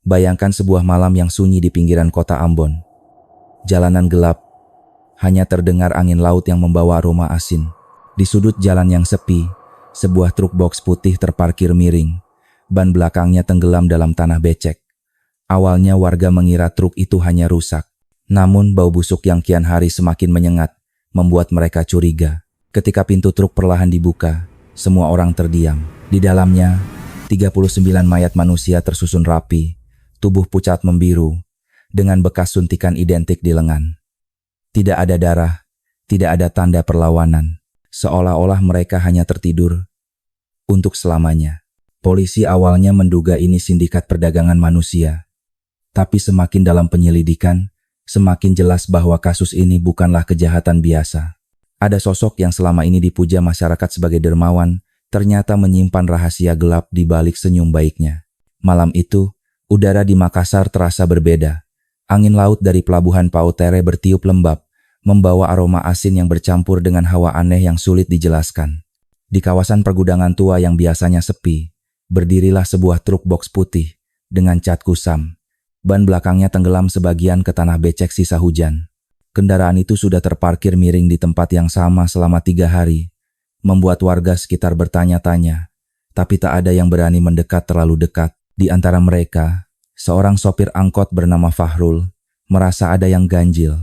Bayangkan sebuah malam yang sunyi di pinggiran kota Ambon. Jalanan gelap, hanya terdengar angin laut yang membawa aroma asin. Di sudut jalan yang sepi, sebuah truk box putih terparkir miring. Ban belakangnya tenggelam dalam tanah becek. Awalnya warga mengira truk itu hanya rusak. Namun bau busuk yang kian hari semakin menyengat, membuat mereka curiga. Ketika pintu truk perlahan dibuka, semua orang terdiam. Di dalamnya, 39 mayat manusia tersusun rapi, tubuh pucat membiru, dengan bekas suntikan identik di lengan. Tidak ada darah, tidak ada tanda perlawanan, seolah-olah mereka hanya tertidur untuk selamanya. Polisi awalnya menduga ini sindikat perdagangan manusia. Tapi semakin dalam penyelidikan, semakin jelas bahwa kasus ini bukanlah kejahatan biasa. Ada sosok yang selama ini dipuja masyarakat sebagai dermawan, ternyata menyimpan rahasia gelap di balik senyum baiknya. Malam itu, udara di Makassar terasa berbeda. Angin laut dari pelabuhan Pautere bertiup lembab, membawa aroma asin yang bercampur dengan hawa aneh yang sulit dijelaskan. Di kawasan pergudangan tua yang biasanya sepi, berdirilah sebuah truk box putih dengan cat kusam. Ban belakangnya tenggelam sebagian ke tanah becek sisa hujan. Kendaraan itu sudah terparkir miring di tempat yang sama selama 3 hari, membuat warga sekitar bertanya-tanya, tapi tak ada yang berani mendekat terlalu dekat. Di antara mereka, seorang sopir angkot bernama Fahrul merasa ada yang ganjil.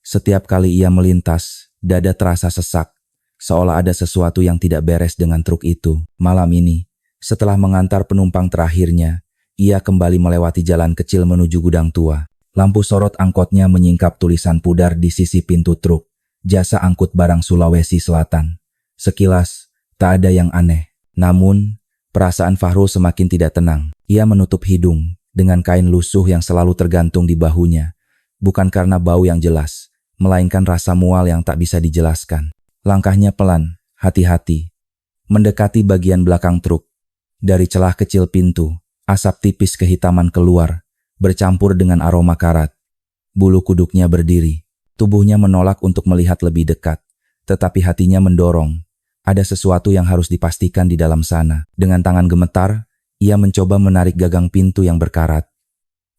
Setiap kali ia melintas, dada terasa sesak, seolah ada sesuatu yang tidak beres dengan truk itu. Malam ini, setelah mengantar penumpang terakhirnya, ia kembali melewati jalan kecil menuju gudang tua. Lampu sorot angkotnya menyingkap tulisan pudar di sisi pintu truk, jasa angkut barang Sulawesi Selatan. Sekilas, tak ada yang aneh. Namun, perasaan Fahrul semakin tidak tenang. Ia menutup hidung dengan kain lusuh yang selalu tergantung di bahunya. Bukan karena bau yang jelas, melainkan rasa mual yang tak bisa dijelaskan. Langkahnya pelan, hati-hati. Mendekati bagian belakang truk. Dari celah kecil pintu, asap tipis kehitaman keluar, bercampur dengan aroma karat. Bulu kuduknya berdiri. Tubuhnya menolak untuk melihat lebih dekat. Tetapi hatinya mendorong. Ada sesuatu yang harus dipastikan di dalam sana. Dengan tangan gemetar, ia mencoba menarik gagang pintu yang berkarat.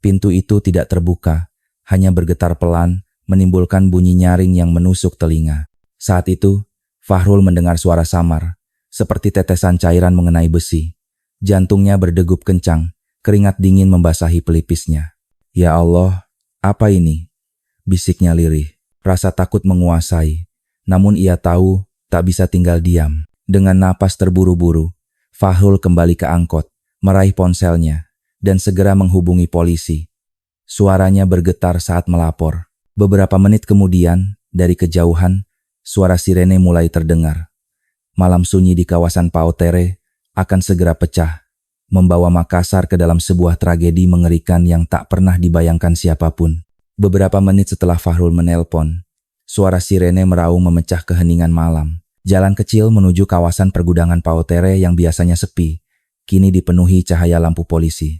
Pintu itu tidak terbuka, hanya bergetar pelan, menimbulkan bunyi nyaring yang menusuk telinga. Saat itu, Fahrul mendengar suara samar, seperti tetesan cairan mengenai besi. Jantungnya berdegup kencang, keringat dingin membasahi pelipisnya. Ya Allah, apa ini? Bisiknya lirih. Rasa takut menguasai. Namun ia tahu tak bisa tinggal diam. Dengan napas terburu-buru, Fahrul kembali ke angkot, meraih ponselnya, dan segera menghubungi polisi. Suaranya bergetar saat melapor. Beberapa menit kemudian, dari kejauhan, suara sirene mulai terdengar. Malam sunyi di kawasan Pautere akan segera pecah, membawa Makassar ke dalam sebuah tragedi mengerikan yang tak pernah dibayangkan siapapun. Beberapa menit setelah Fahrul menelpon, suara sirene meraung memecah keheningan malam. Jalan kecil menuju kawasan pergudangan Pautere yang biasanya sepi, kini dipenuhi cahaya lampu polisi.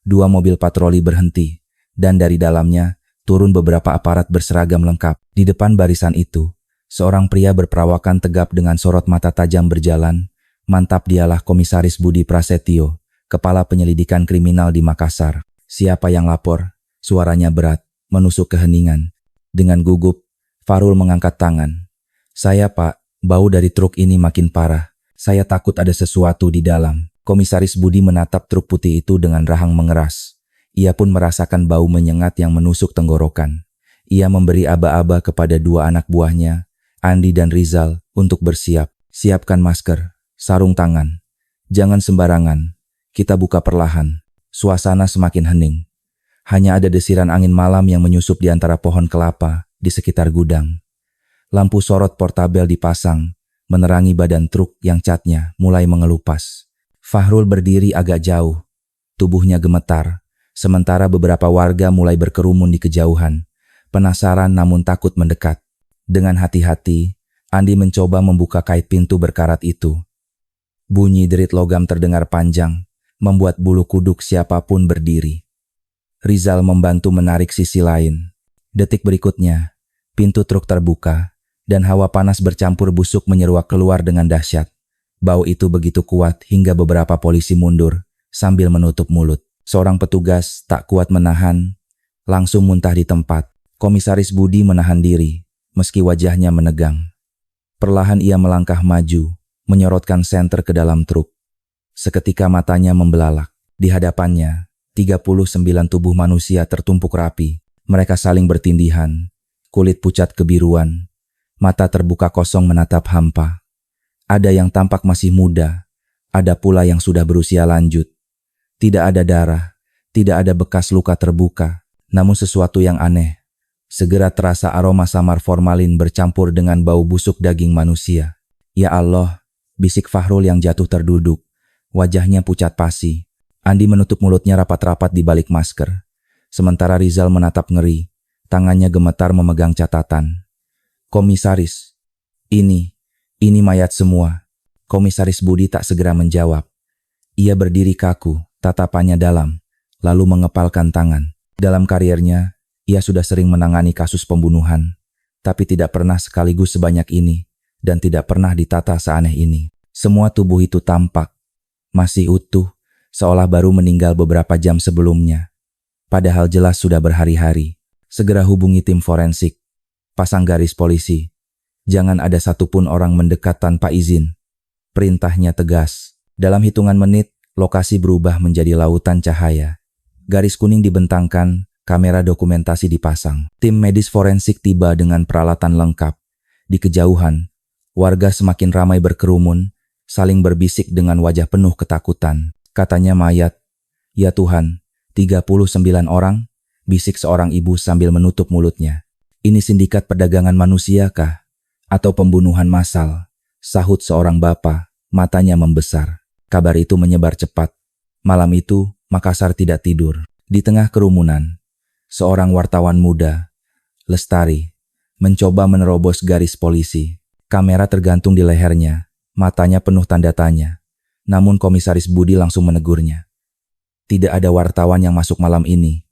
2 mobil patroli berhenti, dan dari dalamnya turun beberapa aparat berseragam lengkap. Di depan barisan itu, seorang pria berperawakan tegap dengan sorot mata tajam berjalan. Mantap, dialah Komisaris Budi Prasetyo, Kepala Penyelidikan Kriminal di Makassar. Siapa yang lapor? Suaranya berat, menusuk keheningan. Dengan gugup, Fahrul mengangkat tangan. Saya, Pak. Bau dari truk ini makin parah. Saya takut ada sesuatu di dalam. Komisaris Budi menatap truk putih itu dengan rahang mengeras. Ia pun merasakan bau menyengat yang menusuk tenggorokan. Ia memberi aba-aba kepada 2 anak buahnya, Andi dan Rizal, untuk bersiap. Siapkan masker, sarung tangan. Jangan sembarangan. Kita buka perlahan. Suasana semakin hening. Hanya ada desiran angin malam yang menyusup di antara pohon kelapa di sekitar gudang. Lampu sorot portabel dipasang, menerangi badan truk yang catnya mulai mengelupas. Fahrul berdiri agak jauh, tubuhnya gemetar, sementara beberapa warga mulai berkerumun di kejauhan, penasaran namun takut mendekat. Dengan hati-hati, Andi mencoba membuka kait pintu berkarat itu. Bunyi derit logam terdengar panjang, membuat bulu kuduk siapapun berdiri. Rizal membantu menarik sisi lain. Detik berikutnya, pintu truk terbuka, dan hawa panas bercampur busuk menyeruak keluar dengan dahsyat. Bau itu begitu kuat hingga beberapa polisi mundur sambil menutup mulut. Seorang petugas tak kuat menahan, langsung muntah di tempat. Komisaris Budi menahan diri, meski wajahnya menegang. Perlahan ia melangkah maju, menyorotkan senter ke dalam truk. Seketika matanya membelalak. Di hadapannya, 39 tubuh manusia tertumpuk rapi. Mereka saling bertindihan, kulit pucat kebiruan, mata terbuka kosong menatap hampa. Ada yang tampak masih muda, ada pula yang sudah berusia lanjut. Tidak ada darah, tidak ada bekas luka terbuka, namun sesuatu yang aneh. Segera terasa aroma samar formalin bercampur dengan bau busuk daging manusia. Ya Allah, bisik Fahrul yang jatuh terduduk. Wajahnya pucat pasi. Andi menutup mulutnya rapat-rapat di balik masker. Sementara Rizal menatap ngeri, tangannya gemetar memegang catatan. Komisaris, ini mayat semua. Komisaris Budi tak segera menjawab. Ia berdiri kaku, tatapannya dalam, lalu mengepalkan tangan. Dalam karirnya, ia sudah sering menangani kasus pembunuhan, tapi tidak pernah sekaligus sebanyak ini, dan tidak pernah ditata seaneh ini. Semua tubuh itu tampak, masih utuh, seolah baru meninggal beberapa jam sebelumnya. Padahal jelas sudah berhari-hari. Segera hubungi tim forensik. Pasang garis polisi. Jangan ada satupun orang mendekat tanpa izin. Perintahnya tegas. Dalam hitungan menit, lokasi berubah menjadi lautan cahaya. Garis kuning dibentangkan, kamera dokumentasi dipasang. Tim medis forensik tiba dengan peralatan lengkap. Di kejauhan, warga semakin ramai berkerumun, saling berbisik dengan wajah penuh ketakutan. Katanya mayat. Ya Tuhan, 39 orang, bisik seorang ibu sambil menutup mulutnya. Ini sindikat perdagangan manusia kah? Atau pembunuhan massal? Sahut seorang bapak, matanya membesar. Kabar itu menyebar cepat. Malam itu, Makassar tidak tidur. Di tengah kerumunan, seorang wartawan muda, Lestari, mencoba menerobos garis polisi. Kamera tergantung di lehernya, matanya penuh tanda tanya. Namun Komisaris Budi langsung menegurnya. Tidak ada wartawan yang masuk malam ini.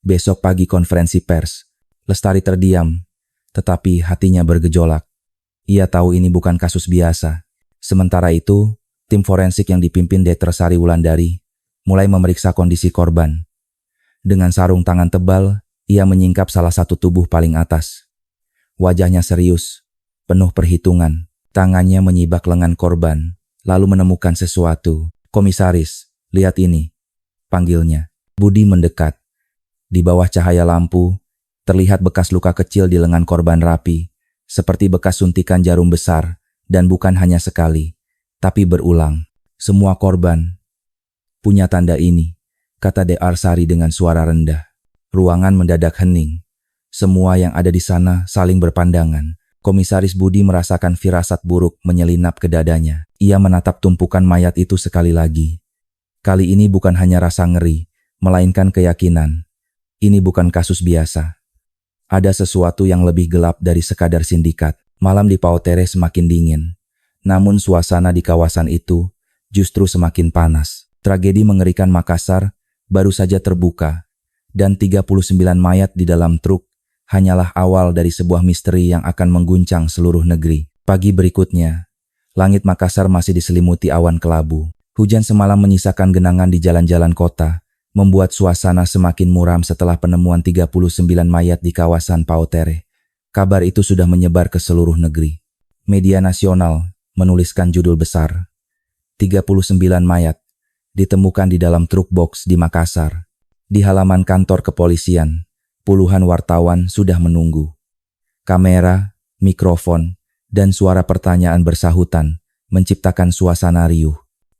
Besok pagi konferensi pers. Lestari terdiam, tetapi hatinya bergejolak. Ia tahu ini bukan kasus biasa. Sementara itu, tim forensik yang dipimpin Dr. Sari Wulandari mulai memeriksa kondisi korban. Dengan sarung tangan tebal, ia menyingkap salah satu tubuh paling atas. Wajahnya serius, penuh perhitungan. Tangannya menyibak lengan korban, lalu menemukan sesuatu. Komisaris, lihat ini, panggilnya. Budi mendekat. Di bawah cahaya lampu, terlihat bekas luka kecil di lengan korban rapi, seperti bekas suntikan jarum besar, dan bukan hanya sekali, tapi berulang. Semua korban punya tanda ini, kata Dr. Sari dengan suara rendah. Ruangan mendadak hening. Semua yang ada di sana saling berpandangan. Komisaris Budi merasakan firasat buruk menyelinap ke dadanya. Ia menatap tumpukan mayat itu sekali lagi. Kali ini bukan hanya rasa ngeri, melainkan keyakinan. Ini bukan kasus biasa. Ada sesuatu yang lebih gelap dari sekadar sindikat. Malam di Pautere semakin dingin. Namun suasana di kawasan itu justru semakin panas. Tragedi mengerikan Makassar baru saja terbuka. Dan 39 mayat di dalam truk hanyalah awal dari sebuah misteri yang akan mengguncang seluruh negeri. Pagi berikutnya, langit Makassar masih diselimuti awan kelabu. Hujan semalam menyisakan genangan di jalan-jalan kota, membuat suasana semakin muram setelah penemuan 39 mayat di kawasan Pautere. Kabar itu sudah menyebar ke seluruh negeri. Media nasional menuliskan judul besar, 39 mayat ditemukan di dalam truk box di Makassar. Di halaman kantor kepolisian, puluhan wartawan sudah menunggu. Kamera, mikrofon, dan suara pertanyaan bersahutan menciptakan suasana riuh.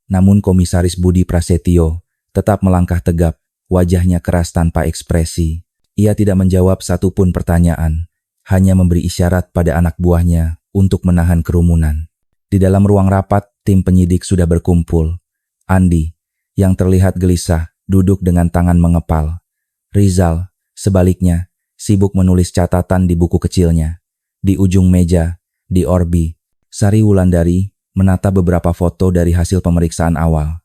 Namun Komisaris Budi Prasetyo tetap melangkah tegap, wajahnya keras tanpa ekspresi. Ia tidak menjawab satupun pertanyaan, hanya memberi isyarat pada anak buahnya untuk menahan kerumunan. Di dalam ruang rapat, tim penyidik sudah berkumpul. Andi, yang terlihat gelisah, duduk dengan tangan mengepal. Rizal, sebaliknya, sibuk menulis catatan di buku kecilnya. Di ujung meja, di Orbi, Sari Wulandari menata beberapa foto dari hasil pemeriksaan awal.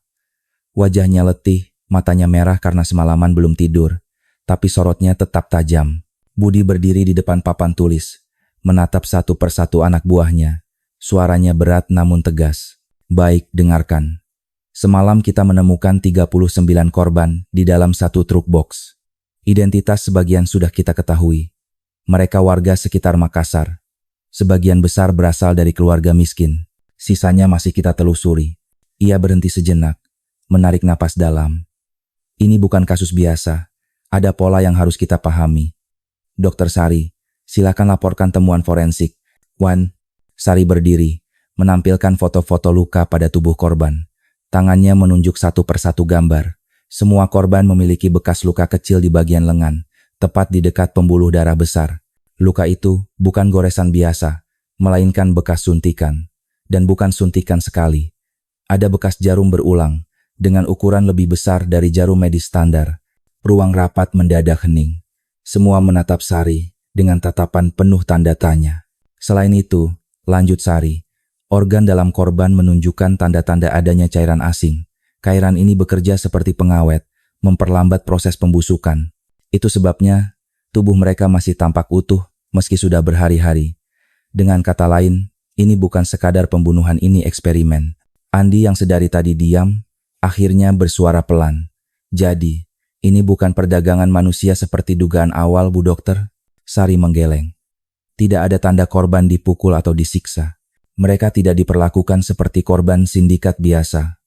Wajahnya letih, matanya merah karena semalaman belum tidur, tapi sorotnya tetap tajam. Budi berdiri di depan papan tulis, menatap satu persatu anak buahnya. Suaranya berat namun tegas. Baik, dengarkan. Semalam kita menemukan 39 korban di dalam satu truk box. Identitas sebagian sudah kita ketahui. Mereka warga sekitar Makassar. Sebagian besar berasal dari keluarga miskin. Sisanya masih kita telusuri. Ia berhenti sejenak, menarik napas dalam. Ini bukan kasus biasa. Ada pola yang harus kita pahami. Dokter Sari, silakan laporkan temuan forensik. Wan, Sari berdiri, menampilkan foto-foto luka pada tubuh korban. Tangannya menunjuk satu persatu gambar. Semua korban memiliki bekas luka kecil di bagian lengan, tepat di dekat pembuluh darah besar. Luka itu bukan goresan biasa, melainkan bekas suntikan. Dan bukan suntikan sekali. Ada bekas jarum berulang, dengan ukuran lebih besar dari jarum medis standar. Ruang rapat mendadak hening. Semua menatap Sari dengan tatapan penuh tanda tanya. Selain itu, lanjut Sari, organ dalam korban menunjukkan tanda-tanda adanya cairan asing. Cairan ini bekerja seperti pengawet, memperlambat proses pembusukan. Itu sebabnya tubuh mereka masih tampak utuh meski sudah berhari-hari. Dengan kata lain, ini bukan sekadar pembunuhan, ini eksperimen. Andi yang sedari tadi diam, akhirnya bersuara pelan. Jadi, ini bukan perdagangan manusia seperti dugaan awal, Bu Dokter? Sari menggeleng. Tidak ada tanda korban dipukul atau disiksa. Mereka tidak diperlakukan seperti korban sindikat biasa.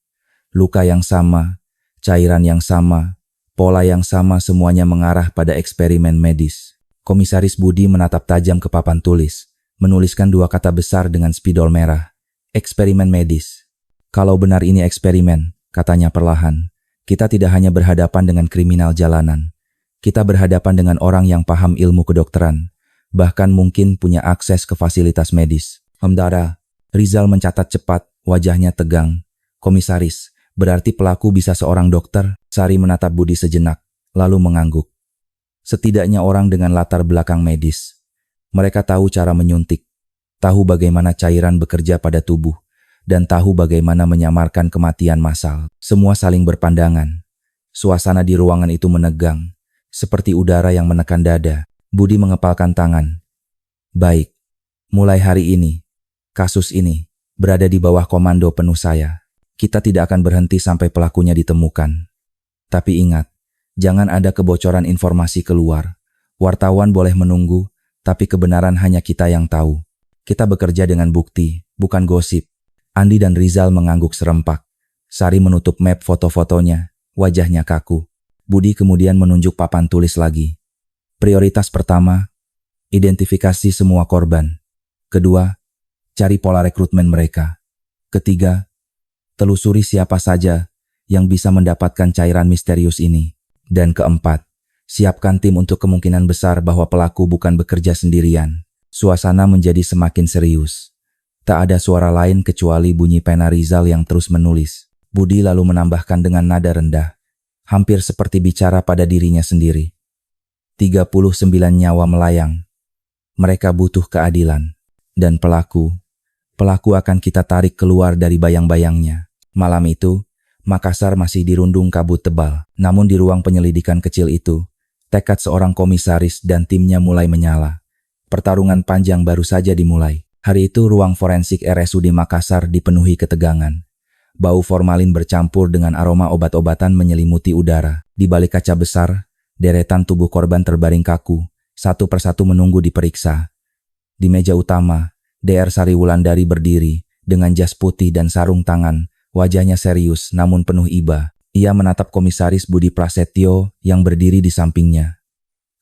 Luka yang sama, cairan yang sama, pola yang sama, semuanya mengarah pada eksperimen medis. Komisaris Budi menatap tajam ke papan tulis, menuliskan dua kata besar dengan spidol merah. Eksperimen medis. Kalau benar ini eksperimen, katanya perlahan, kita tidak hanya berhadapan dengan kriminal jalanan. Kita berhadapan dengan orang yang paham ilmu kedokteran, bahkan mungkin punya akses ke fasilitas medis. Hamdara, Rizal mencatat cepat, wajahnya tegang. Komisaris, berarti pelaku bisa seorang dokter? Sari menatap Budi sejenak, lalu mengangguk. Setidaknya orang dengan latar belakang medis. Mereka tahu cara menyuntik, tahu bagaimana cairan bekerja pada tubuh, dan tahu bagaimana menyamarkan kematian massal. Semua saling berpandangan. Suasana di ruangan itu menegang, seperti udara yang menekan dada. Budi mengepalkan tangan. Baik, mulai hari ini, kasus ini berada di bawah komando penuh saya. Kita tidak akan berhenti sampai pelakunya ditemukan. Tapi ingat, jangan ada kebocoran informasi keluar. Wartawan boleh menunggu, tapi kebenaran hanya kita yang tahu. Kita bekerja dengan bukti, bukan gosip. Andi dan Rizal mengangguk serempak. Sari menutup map foto-fotonya, wajahnya kaku. Budi kemudian menunjuk papan tulis lagi. Prioritas pertama, identifikasi semua korban. Kedua, cari pola rekrutmen mereka. Ketiga, telusuri siapa saja yang bisa mendapatkan cairan misterius ini. Dan keempat, siapkan tim untuk kemungkinan besar bahwa pelaku bukan bekerja sendirian. Suasana menjadi semakin serius. Tak ada suara lain kecuali bunyi pena Rizal yang terus menulis. Budi lalu menambahkan dengan nada rendah, hampir seperti bicara pada dirinya sendiri. 39 nyawa melayang. Mereka butuh keadilan. Dan pelaku akan kita tarik keluar dari bayang-bayangnya. Malam itu, Makassar masih dirundung kabut tebal. Namun di ruang penyelidikan kecil itu, tekad seorang komisaris dan timnya mulai menyala. Pertarungan panjang baru saja dimulai. Hari itu ruang forensik RSUD Makassar dipenuhi ketegangan. Bau formalin bercampur dengan aroma obat-obatan menyelimuti udara. Di balik kaca besar, deretan tubuh korban terbaring kaku, satu persatu menunggu diperiksa. Di meja utama, Dr. Sari Wulandari berdiri, dengan jas putih dan sarung tangan, wajahnya serius namun penuh iba. Ia menatap Komisaris Budi Prasetyo yang berdiri di sampingnya.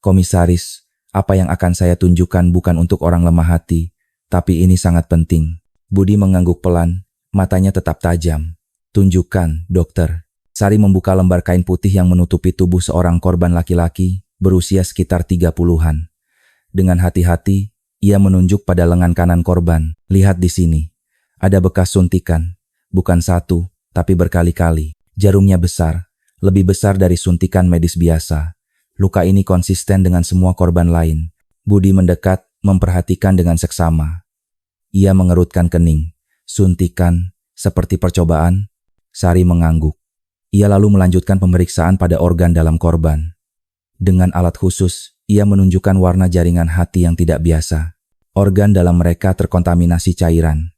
Komisaris, apa yang akan saya tunjukkan bukan untuk orang lemah hati, tapi ini sangat penting. Budi mengangguk pelan, matanya tetap tajam. Tunjukkan, dokter. Sari membuka lembar kain putih yang menutupi tubuh seorang korban laki-laki berusia sekitar 30-an. Dengan hati-hati, ia menunjuk pada lengan kanan korban. Lihat di sini. Ada bekas suntikan. Bukan satu, tapi berkali-kali. Jarumnya besar, lebih besar dari suntikan medis biasa. Luka ini konsisten dengan semua korban lain. Budi mendekat, memperhatikan dengan seksama. Ia mengerutkan kening. Suntikan, seperti percobaan. Sari mengangguk. Ia lalu melanjutkan pemeriksaan pada organ dalam korban. Dengan alat khusus, ia menunjukkan warna jaringan hati yang tidak biasa. Organ dalam mereka terkontaminasi cairan.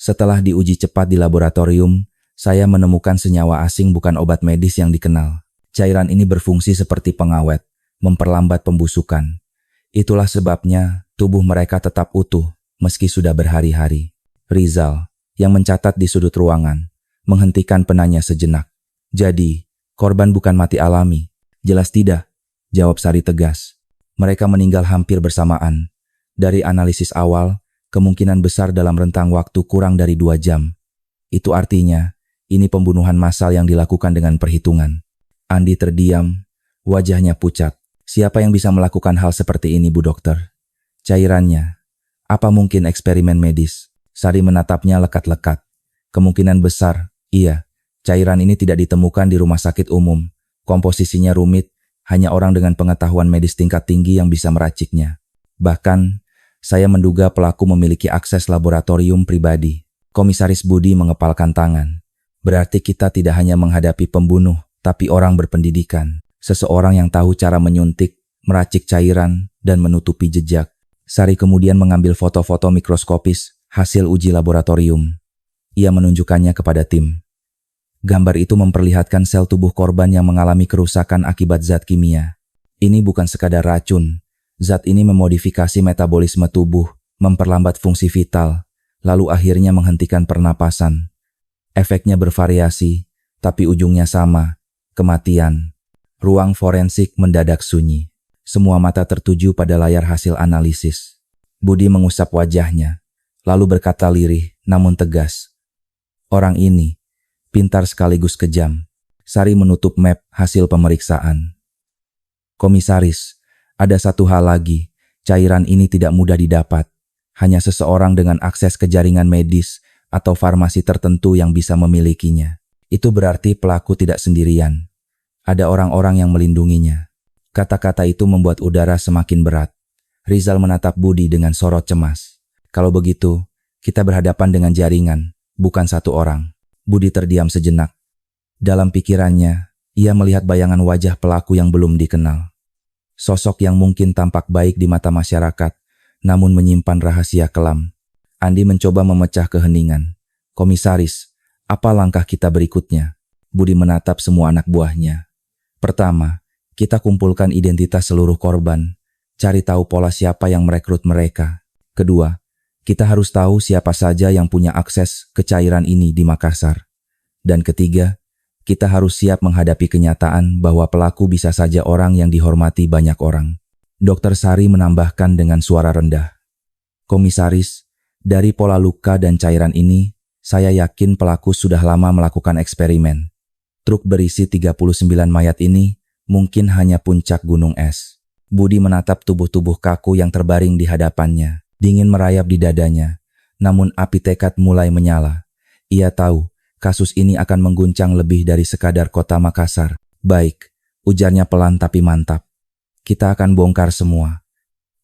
Setelah diuji cepat di laboratorium, Saya menemukan senyawa asing bukan obat medis yang dikenal. Cairan ini berfungsi seperti pengawet, memperlambat pembusukan. Itulah sebabnya tubuh mereka tetap utuh meski sudah berhari-hari. Rizal, yang mencatat di sudut ruangan, menghentikan penanya sejenak. Jadi, korban bukan mati alami? Jelas tidak, jawab Sari tegas. Mereka meninggal hampir bersamaan. Dari analisis awal, kemungkinan besar dalam rentang waktu kurang dari 2 jam. Itu artinya, ini pembunuhan massal yang dilakukan dengan perhitungan. Andi terdiam, wajahnya pucat. Siapa yang bisa melakukan hal seperti ini, Bu Dokter? Cairannya. Apa mungkin eksperimen medis? Sari menatapnya lekat-lekat. Kemungkinan besar, iya. Cairan ini tidak ditemukan di rumah sakit umum. Komposisinya rumit, hanya orang dengan pengetahuan medis tingkat tinggi yang bisa meraciknya. Bahkan, saya menduga pelaku memiliki akses laboratorium pribadi. Komisaris Budi mengepalkan tangan. Berarti kita tidak hanya menghadapi pembunuh, tapi orang berpendidikan. Seseorang yang tahu cara menyuntik, meracik cairan, dan menutupi jejak. Sari kemudian mengambil foto-foto mikroskopis hasil uji laboratorium. Ia menunjukkannya kepada tim. Gambar itu memperlihatkan sel tubuh korban yang mengalami kerusakan akibat zat kimia. Ini bukan sekadar racun. Zat ini memodifikasi metabolisme tubuh, memperlambat fungsi vital, lalu akhirnya menghentikan pernapasan. Efeknya bervariasi, tapi ujungnya sama, kematian. Ruang forensik mendadak sunyi. Semua mata tertuju pada layar hasil analisis. Budi mengusap wajahnya, lalu berkata lirih namun tegas. Orang ini, pintar sekaligus kejam. Sari menutup map hasil pemeriksaan. Komisaris, ada satu hal lagi. Cairan ini tidak mudah didapat. Hanya seseorang dengan akses ke jaringan medis atau farmasi tertentu yang bisa memilikinya. Itu berarti pelaku tidak sendirian. Ada orang-orang yang melindunginya. Kata-kata itu membuat udara semakin berat. Rizal menatap Budi dengan sorot cemas. Kalau begitu, kita berhadapan dengan jaringan, bukan satu orang. Budi terdiam sejenak. Dalam pikirannya, ia melihat bayangan wajah pelaku yang belum dikenal. Sosok yang mungkin tampak baik di mata masyarakat, namun menyimpan rahasia kelam. Andi mencoba memecah keheningan. Komisaris, apa langkah kita berikutnya? Budi menatap semua anak buahnya. Pertama, kita kumpulkan identitas seluruh korban, cari tahu pola siapa yang merekrut mereka. Kedua, kita harus tahu siapa saja yang punya akses ke cairan ini di Makassar. Dan ketiga, kita harus siap menghadapi kenyataan bahwa pelaku bisa saja orang yang dihormati banyak orang. Dokter Sari menambahkan dengan suara rendah. Komisaris, dari pola luka dan cairan ini, saya yakin pelaku sudah lama melakukan eksperimen. Truk berisi 39 mayat ini mungkin hanya puncak gunung es. Budi menatap tubuh-tubuh kaku yang terbaring di hadapannya. Dingin merayap di dadanya. Namun api tekad mulai menyala. Ia tahu kasus ini akan mengguncang lebih dari sekadar kota Makassar. Baik, ujarnya pelan tapi mantap. Kita akan bongkar semua.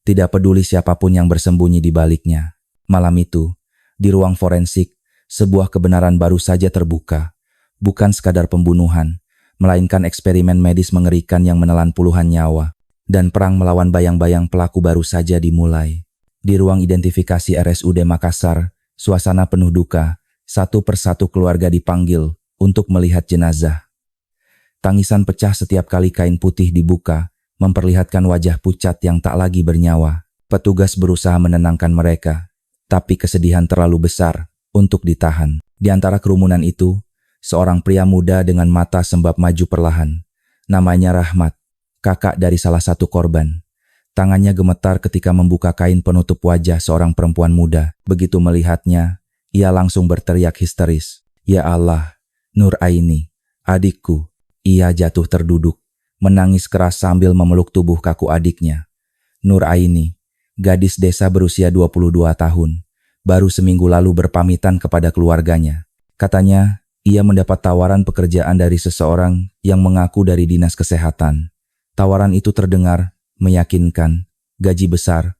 Tidak peduli siapapun yang bersembunyi di baliknya. Malam itu, di ruang forensik, sebuah kebenaran baru saja terbuka. Bukan sekadar pembunuhan, melainkan eksperimen medis mengerikan yang menelan puluhan nyawa. Dan perang melawan bayang-bayang pelaku baru saja dimulai. Di ruang identifikasi RSUD Makassar, suasana penuh duka. Satu persatu keluarga dipanggil untuk melihat jenazah. Tangisan pecah setiap kali kain putih dibuka, memperlihatkan wajah pucat yang tak lagi bernyawa. Petugas berusaha menenangkan mereka, tapi kesedihan terlalu besar untuk ditahan. Di antara kerumunan itu, seorang pria muda dengan mata sembab maju perlahan. Namanya Rahmat, kakak dari salah satu korban. Tangannya gemetar ketika membuka kain penutup wajah seorang perempuan muda. Begitu melihatnya, ia langsung berteriak histeris. Ya Allah, Nur Aini, adikku. Ia jatuh terduduk, menangis keras sambil memeluk tubuh kaku adiknya. Nur Aini, gadis desa berusia 22 tahun, baru seminggu lalu berpamitan kepada keluarganya. Katanya, ia mendapat tawaran pekerjaan dari seseorang yang mengaku dari dinas kesehatan. Tawaran itu terdengar meyakinkan, gaji besar,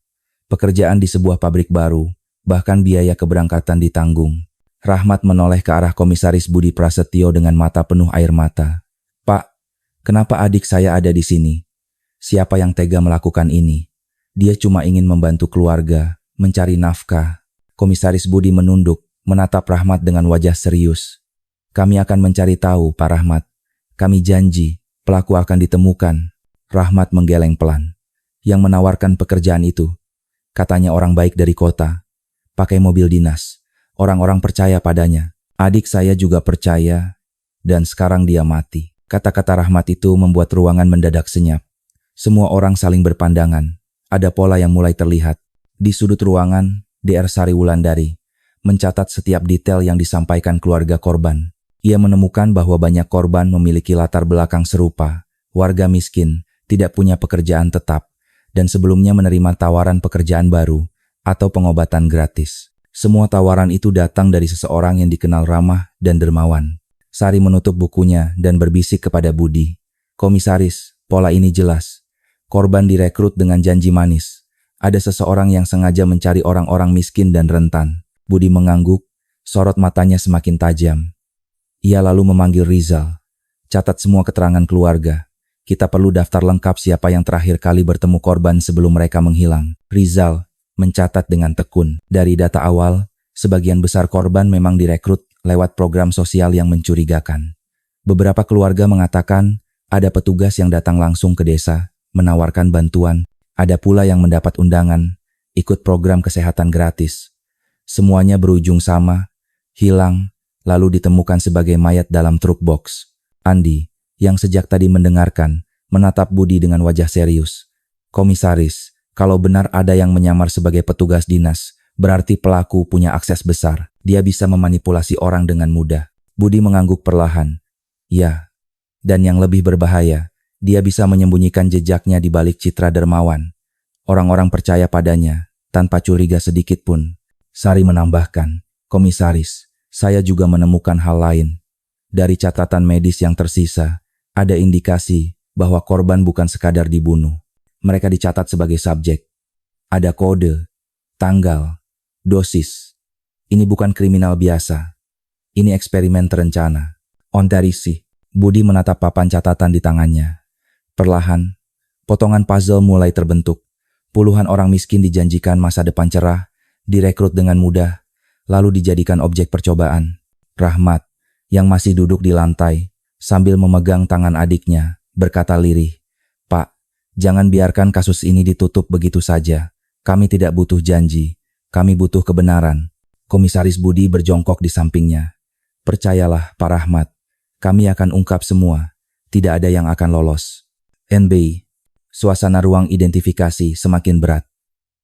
pekerjaan di sebuah pabrik baru, bahkan biaya keberangkatan ditanggung. Rahmat menoleh ke arah Komisaris Budi Prasetyo dengan mata penuh air mata. Pak, kenapa adik saya ada di sini? Siapa yang tega melakukan ini? Dia cuma ingin membantu keluarga, mencari nafkah. Komisaris Budi menunduk, menatap Rahmat dengan wajah serius. Kami akan mencari tahu, Pak Rahmat. Kami janji, pelaku akan ditemukan. Rahmat menggeleng pelan. Yang menawarkan pekerjaan itu, katanya orang baik dari kota. Pakai mobil dinas. Orang-orang percaya padanya. Adik saya juga percaya. Dan sekarang dia mati. Kata-kata Rahmat itu membuat ruangan mendadak senyap. Semua orang saling berpandangan. Ada pola yang mulai terlihat. Di sudut ruangan, DR Sari Wulandari mencatat setiap detail yang disampaikan keluarga korban. Ia menemukan bahwa banyak korban memiliki latar belakang serupa, warga miskin, tidak punya pekerjaan tetap, dan sebelumnya menerima tawaran pekerjaan baru atau pengobatan gratis. Semua tawaran itu datang dari seseorang yang dikenal ramah dan dermawan. Sari menutup bukunya dan berbisik kepada Budi. Komisaris, pola ini jelas. Korban direkrut dengan janji manis. Ada seseorang yang sengaja mencari orang-orang miskin dan rentan. Budi mengangguk, sorot matanya semakin tajam. Ia lalu memanggil Rizal. Catat semua keterangan keluarga. Kita perlu daftar lengkap siapa yang terakhir kali bertemu korban sebelum mereka menghilang. Rizal mencatat dengan tekun. Dari data awal, sebagian besar korban memang direkrut lewat program sosial yang mencurigakan. Beberapa keluarga mengatakan ada petugas yang datang langsung ke desa, menawarkan bantuan. Ada pula yang mendapat undangan, ikut program kesehatan gratis. Semuanya berujung sama, hilang, lalu ditemukan sebagai mayat dalam truk box. Andi, yang sejak tadi mendengarkan, menatap Budi dengan wajah serius. Komisaris, kalau benar ada yang menyamar sebagai petugas dinas, berarti pelaku punya akses besar. Dia bisa memanipulasi orang dengan mudah. Budi mengangguk perlahan. Ya, dan yang lebih berbahaya, dia bisa menyembunyikan jejaknya di balik citra dermawan. Orang-orang percaya padanya, tanpa curiga sedikit pun. Sari menambahkan, Komisaris, saya juga menemukan hal lain. Dari catatan medis yang tersisa, ada indikasi bahwa korban bukan sekadar dibunuh. Mereka dicatat sebagai subjek. Ada kode, tanggal, dosis. Ini bukan kriminal biasa. Ini eksperimen terencana. Ontarisi, Budi menatap papan catatan di tangannya. Perlahan, potongan puzzle mulai terbentuk. Puluhan orang miskin dijanjikan masa depan cerah, direkrut dengan mudah, lalu dijadikan objek percobaan. Rahmat, yang masih duduk di lantai, sambil memegang tangan adiknya, berkata lirih, Pak, jangan biarkan kasus ini ditutup begitu saja. Kami tidak butuh janji, kami butuh kebenaran. Komisaris Budi berjongkok di sampingnya. Percayalah, Pak Rahmat, kami akan ungkap semua, tidak ada yang akan lolos. NB, suasana ruang identifikasi semakin berat.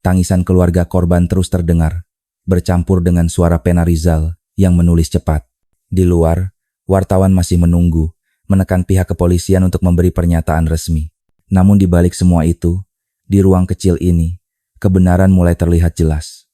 Tangisan keluarga korban terus terdengar, bercampur dengan suara pena Rizal yang menulis cepat. Di luar, wartawan masih menunggu, menekan pihak kepolisian untuk memberi pernyataan resmi. Namun di balik semua itu, di ruang kecil ini, kebenaran mulai terlihat jelas.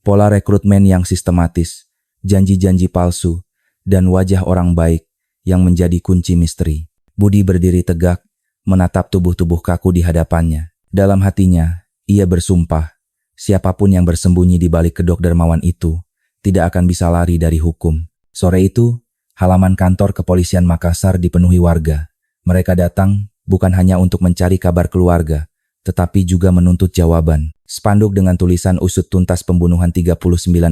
Pola rekrutmen yang sistematis, janji-janji palsu, dan wajah orang baik yang menjadi kunci misteri. Budi berdiri tegak, menatap tubuh-tubuh kaku di hadapannya. Dalam hatinya, ia bersumpah, siapapun yang bersembunyi di balik kedok dermawan itu, tidak akan bisa lari dari hukum. Sore itu, halaman kantor kepolisian Makassar dipenuhi warga. Mereka datang bukan hanya untuk mencari kabar keluarga, tetapi juga menuntut jawaban. Spanduk dengan tulisan usut tuntas pembunuhan 39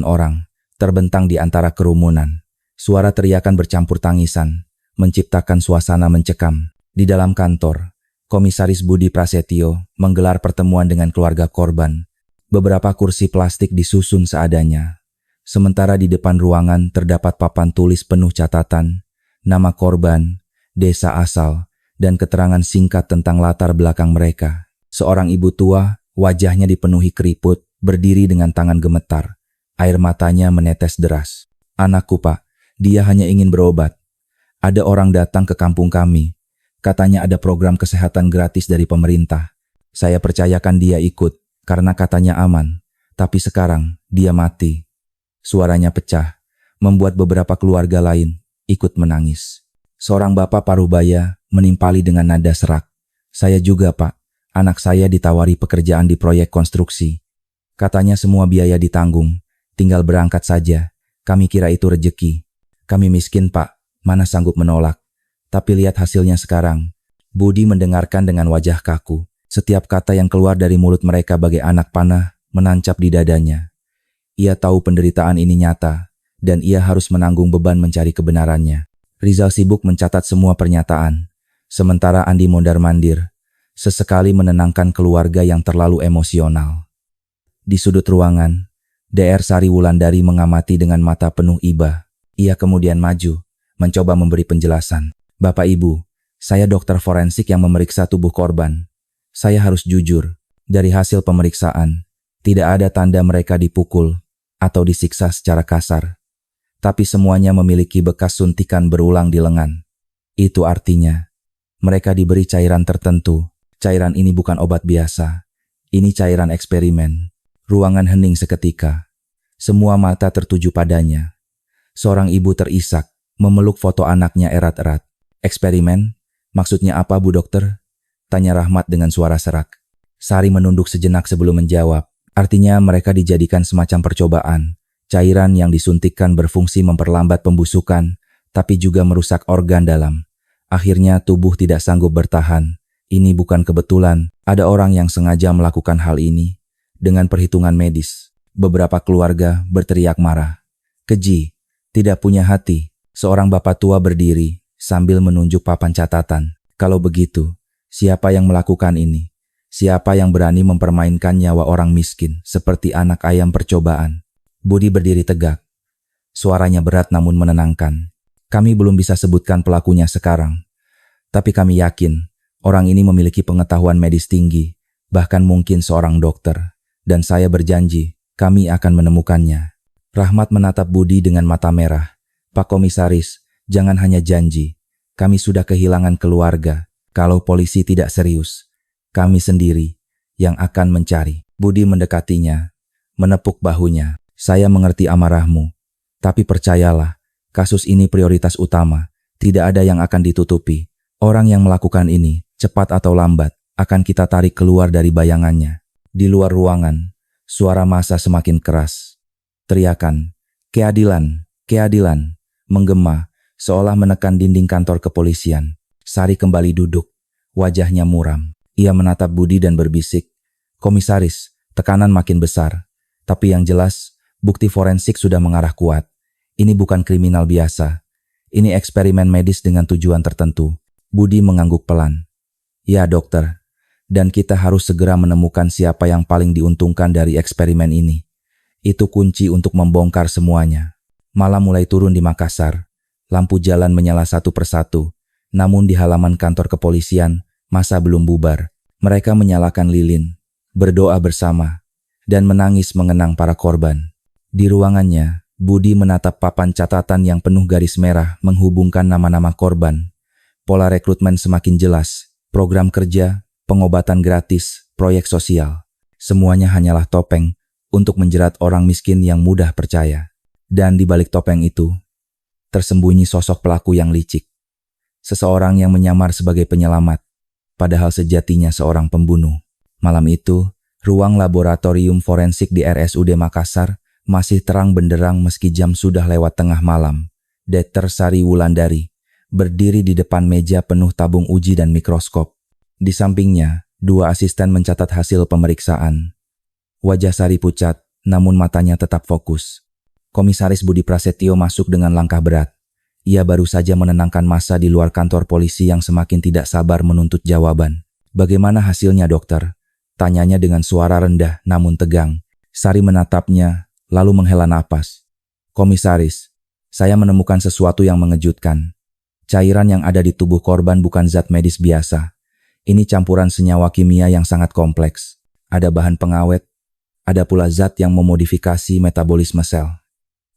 orang, terbentang di antara kerumunan. Suara teriakan bercampur tangisan, menciptakan suasana mencekam. Di dalam kantor, Komisaris Budi Prasetyo menggelar pertemuan dengan keluarga korban. Beberapa kursi plastik disusun seadanya. Sementara di depan ruangan terdapat papan tulis penuh catatan, nama korban, desa asal, dan keterangan singkat tentang latar belakang mereka. Seorang ibu tua, wajahnya dipenuhi keriput, berdiri dengan tangan gemetar. Air matanya menetes deras. Anakku, Pak, dia hanya ingin berobat. Ada orang datang ke kampung kami. Katanya ada program kesehatan gratis dari pemerintah. Saya percayakan dia ikut, karena katanya aman. Tapi sekarang, dia mati. Suaranya pecah, membuat beberapa keluarga lain ikut menangis. Seorang bapak parubaya menimpali dengan nada serak. Saya juga, Pak. Anak saya ditawari pekerjaan di proyek konstruksi. Katanya semua biaya ditanggung, tinggal berangkat saja. Kami kira itu rejeki. Kami miskin, Pak. Mana sanggup menolak. Tapi lihat hasilnya sekarang. Budi mendengarkan dengan wajah kaku. Setiap kata yang keluar dari mulut mereka bagai anak panah menancap di dadanya. Ia tahu penderitaan ini nyata, dan ia harus menanggung beban mencari kebenarannya. Rizal sibuk mencatat semua pernyataan, sementara Andi mondar-mandir, sesekali menenangkan keluarga yang terlalu emosional. Di sudut ruangan, Dr. Sari Wulandari mengamati dengan mata penuh iba. Ia kemudian maju, mencoba memberi penjelasan. Bapak Ibu, saya dokter forensik yang memeriksa tubuh korban. Saya harus jujur, dari hasil pemeriksaan, tidak ada tanda mereka dipukul atau disiksa secara kasar. Tapi semuanya memiliki bekas suntikan berulang di lengan. Itu artinya, mereka diberi cairan tertentu. Cairan ini bukan obat biasa. Ini cairan eksperimen. Ruangan hening seketika. Semua mata tertuju padanya. Seorang ibu terisak, memeluk foto anaknya erat-erat. Eksperimen? Maksudnya apa, Bu Dokter? Tanya Rahmat dengan suara serak. Sari menunduk sejenak sebelum menjawab. Artinya mereka dijadikan semacam percobaan. Cairan yang disuntikkan berfungsi memperlambat pembusukan, tapi juga merusak organ dalam. Akhirnya tubuh tidak sanggup bertahan. Ini bukan kebetulan, ada orang yang sengaja melakukan hal ini. Dengan perhitungan medis, beberapa keluarga berteriak marah. Keji, tidak punya hati. Seorang bapak tua berdiri sambil menunjuk papan catatan. Kalau begitu, siapa yang melakukan ini? Siapa yang berani mempermainkan nyawa orang miskin seperti anak ayam percobaan? Budi berdiri tegak. Suaranya berat namun menenangkan. Kami belum bisa sebutkan pelakunya sekarang. Tapi kami yakin orang ini memiliki pengetahuan medis tinggi, bahkan mungkin seorang dokter. Dan saya berjanji, kami akan menemukannya. Rahmat menatap Budi dengan mata merah. Pak Komisaris, jangan hanya janji. Kami sudah kehilangan keluarga. Kalau polisi tidak serius, kami sendiri yang akan mencari. Budi mendekatinya, menepuk bahunya. Saya mengerti amarahmu, tapi percayalah, kasus ini prioritas utama. Tidak ada yang akan ditutupi. Orang yang melakukan ini, cepat atau lambat, akan kita tarik keluar dari bayangannya. Di luar ruangan, suara massa semakin keras. Teriakan, keadilan, keadilan, menggema, seolah menekan dinding kantor kepolisian. Sari kembali duduk, wajahnya muram. Ia menatap Budi dan berbisik, Komisaris, tekanan makin besar. Tapi yang jelas, bukti forensik sudah mengarah kuat. Ini bukan kriminal biasa. Ini eksperimen medis dengan tujuan tertentu. Budi mengangguk pelan. Ya dokter, dan kita harus segera menemukan siapa yang paling diuntungkan dari eksperimen ini. Itu kunci untuk membongkar semuanya. Malam mulai turun di Makassar. Lampu jalan menyala satu persatu. Namun di halaman kantor kepolisian, massa belum bubar. Mereka menyalakan lilin, berdoa bersama, dan menangis mengenang para korban. Di ruangannya, Budi menatap papan catatan yang penuh garis merah menghubungkan nama-nama korban. Pola rekrutmen semakin jelas, program kerja, pengobatan gratis, proyek sosial. Semuanya hanyalah topeng untuk menjerat orang miskin yang mudah percaya. Dan di balik topeng itu, tersembunyi sosok pelaku yang licik. Seseorang yang menyamar sebagai penyelamat, padahal sejatinya seorang pembunuh. Malam itu, ruang laboratorium forensik di RSUD Makassar masih terang benderang meski jam sudah lewat tengah malam. Dr. Sari Wulandari berdiri di depan meja penuh tabung uji dan mikroskop. Di sampingnya, dua asisten mencatat hasil pemeriksaan. Wajah Sari pucat, namun matanya tetap fokus. Komisaris Budi Prasetyo masuk dengan langkah berat. Ia baru saja menenangkan massa di luar kantor polisi yang semakin tidak sabar menuntut jawaban. Bagaimana hasilnya dokter? Tanyanya dengan suara rendah namun tegang. Sari menatapnya, lalu menghela napas. Komisaris, saya menemukan sesuatu yang mengejutkan. Cairan yang ada di tubuh korban bukan zat medis biasa. Ini campuran senyawa kimia yang sangat kompleks. Ada bahan pengawet, ada pula zat yang memodifikasi metabolisme sel.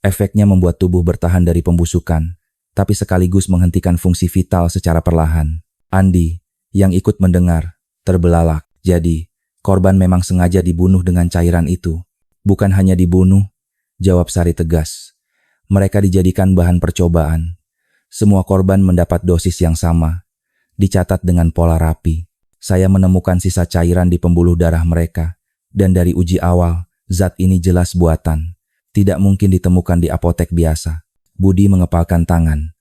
Efeknya membuat tubuh bertahan dari pembusukan, tapi sekaligus menghentikan fungsi vital secara perlahan. Andi, yang ikut mendengar, terbelalak. Jadi, korban memang sengaja dibunuh dengan cairan itu. Bukan hanya dibunuh, jawab Sari tegas. Mereka dijadikan bahan percobaan. Semua korban mendapat dosis yang sama. Dicatat dengan pola rapi. Saya menemukan sisa cairan di pembuluh darah mereka. Dan dari uji awal, zat ini jelas buatan. Tidak mungkin ditemukan di apotek biasa. Budi mengepalkan tangan.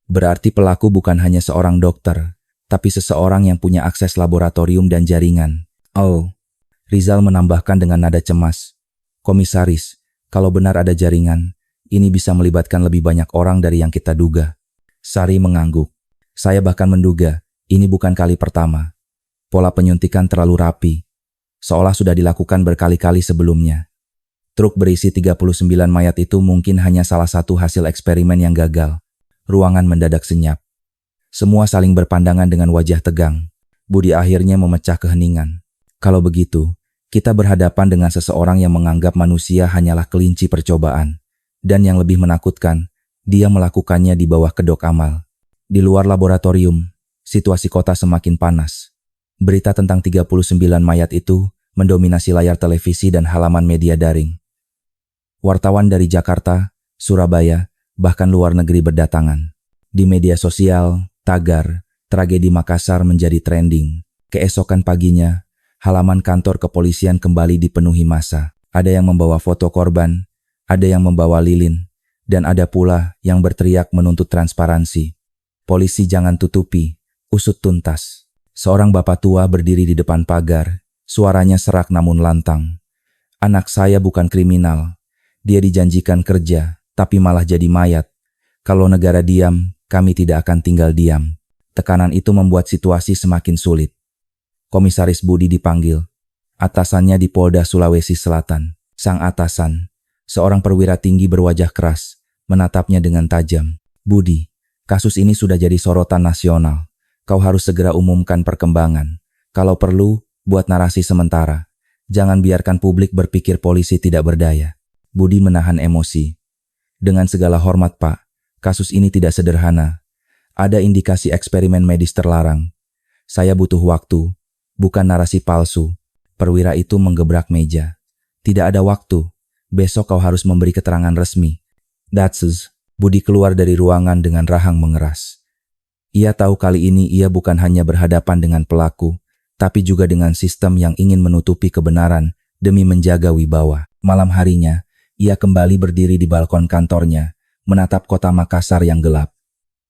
Berarti pelaku bukan hanya seorang dokter, tapi seseorang yang punya akses laboratorium dan jaringan. Oh, Rizal menambahkan dengan nada cemas. Komisaris, kalau benar ada jaringan, ini bisa melibatkan lebih banyak orang dari yang kita duga. Sari mengangguk. Saya bahkan menduga ini bukan kali pertama. Pola penyuntikan terlalu rapi, seolah sudah dilakukan berkali-kali sebelumnya. Truk berisi 39 mayat itu mungkin hanya salah satu hasil eksperimen yang gagal. Ruangan mendadak senyap. Semua saling berpandangan dengan wajah tegang. Budi akhirnya memecah keheningan. Kalau begitu, kita berhadapan dengan seseorang yang menganggap manusia hanyalah kelinci percobaan. Dan yang lebih menakutkan, dia melakukannya di bawah kedok amal. Di luar laboratorium, situasi kota semakin panas. Berita tentang 39 mayat itu mendominasi layar televisi dan halaman media daring. Wartawan dari Jakarta, Surabaya, bahkan luar negeri berdatangan. Di media sosial, tagar, tragedi Makassar menjadi trending. Keesokan paginya, halaman kantor kepolisian kembali dipenuhi massa. Ada yang membawa foto korban, ada yang membawa lilin, dan ada pula yang berteriak menuntut transparansi. Polisi jangan tutupi, usut tuntas. Seorang bapak tua berdiri di depan pagar, suaranya serak namun lantang. Anak saya bukan kriminal, dia dijanjikan kerja, tapi malah jadi mayat. Kalau negara diam, kami tidak akan tinggal diam. Tekanan itu membuat situasi semakin sulit. Komisaris Budi dipanggil. Atasannya di Polda Sulawesi Selatan. Sang atasan, seorang perwira tinggi berwajah keras, menatapnya dengan tajam. Budi, kasus ini sudah jadi sorotan nasional. Kau harus segera umumkan perkembangan. Kalau perlu, buat narasi sementara. Jangan biarkan publik berpikir polisi tidak berdaya. Budi menahan emosi. Dengan segala hormat, Pak, kasus ini tidak sederhana. Ada indikasi eksperimen medis terlarang. Saya butuh waktu, bukan narasi palsu. Perwira itu menggebrak meja. Tidak ada waktu. Besok kau harus memberi keterangan resmi. That's it. Budi keluar dari ruangan dengan rahang mengeras. Ia tahu kali ini ia bukan hanya berhadapan dengan pelaku, tapi juga dengan sistem yang ingin menutupi kebenaran demi menjaga wibawa. Malam harinya, ia kembali berdiri di balkon kantornya, menatap kota Makassar yang gelap.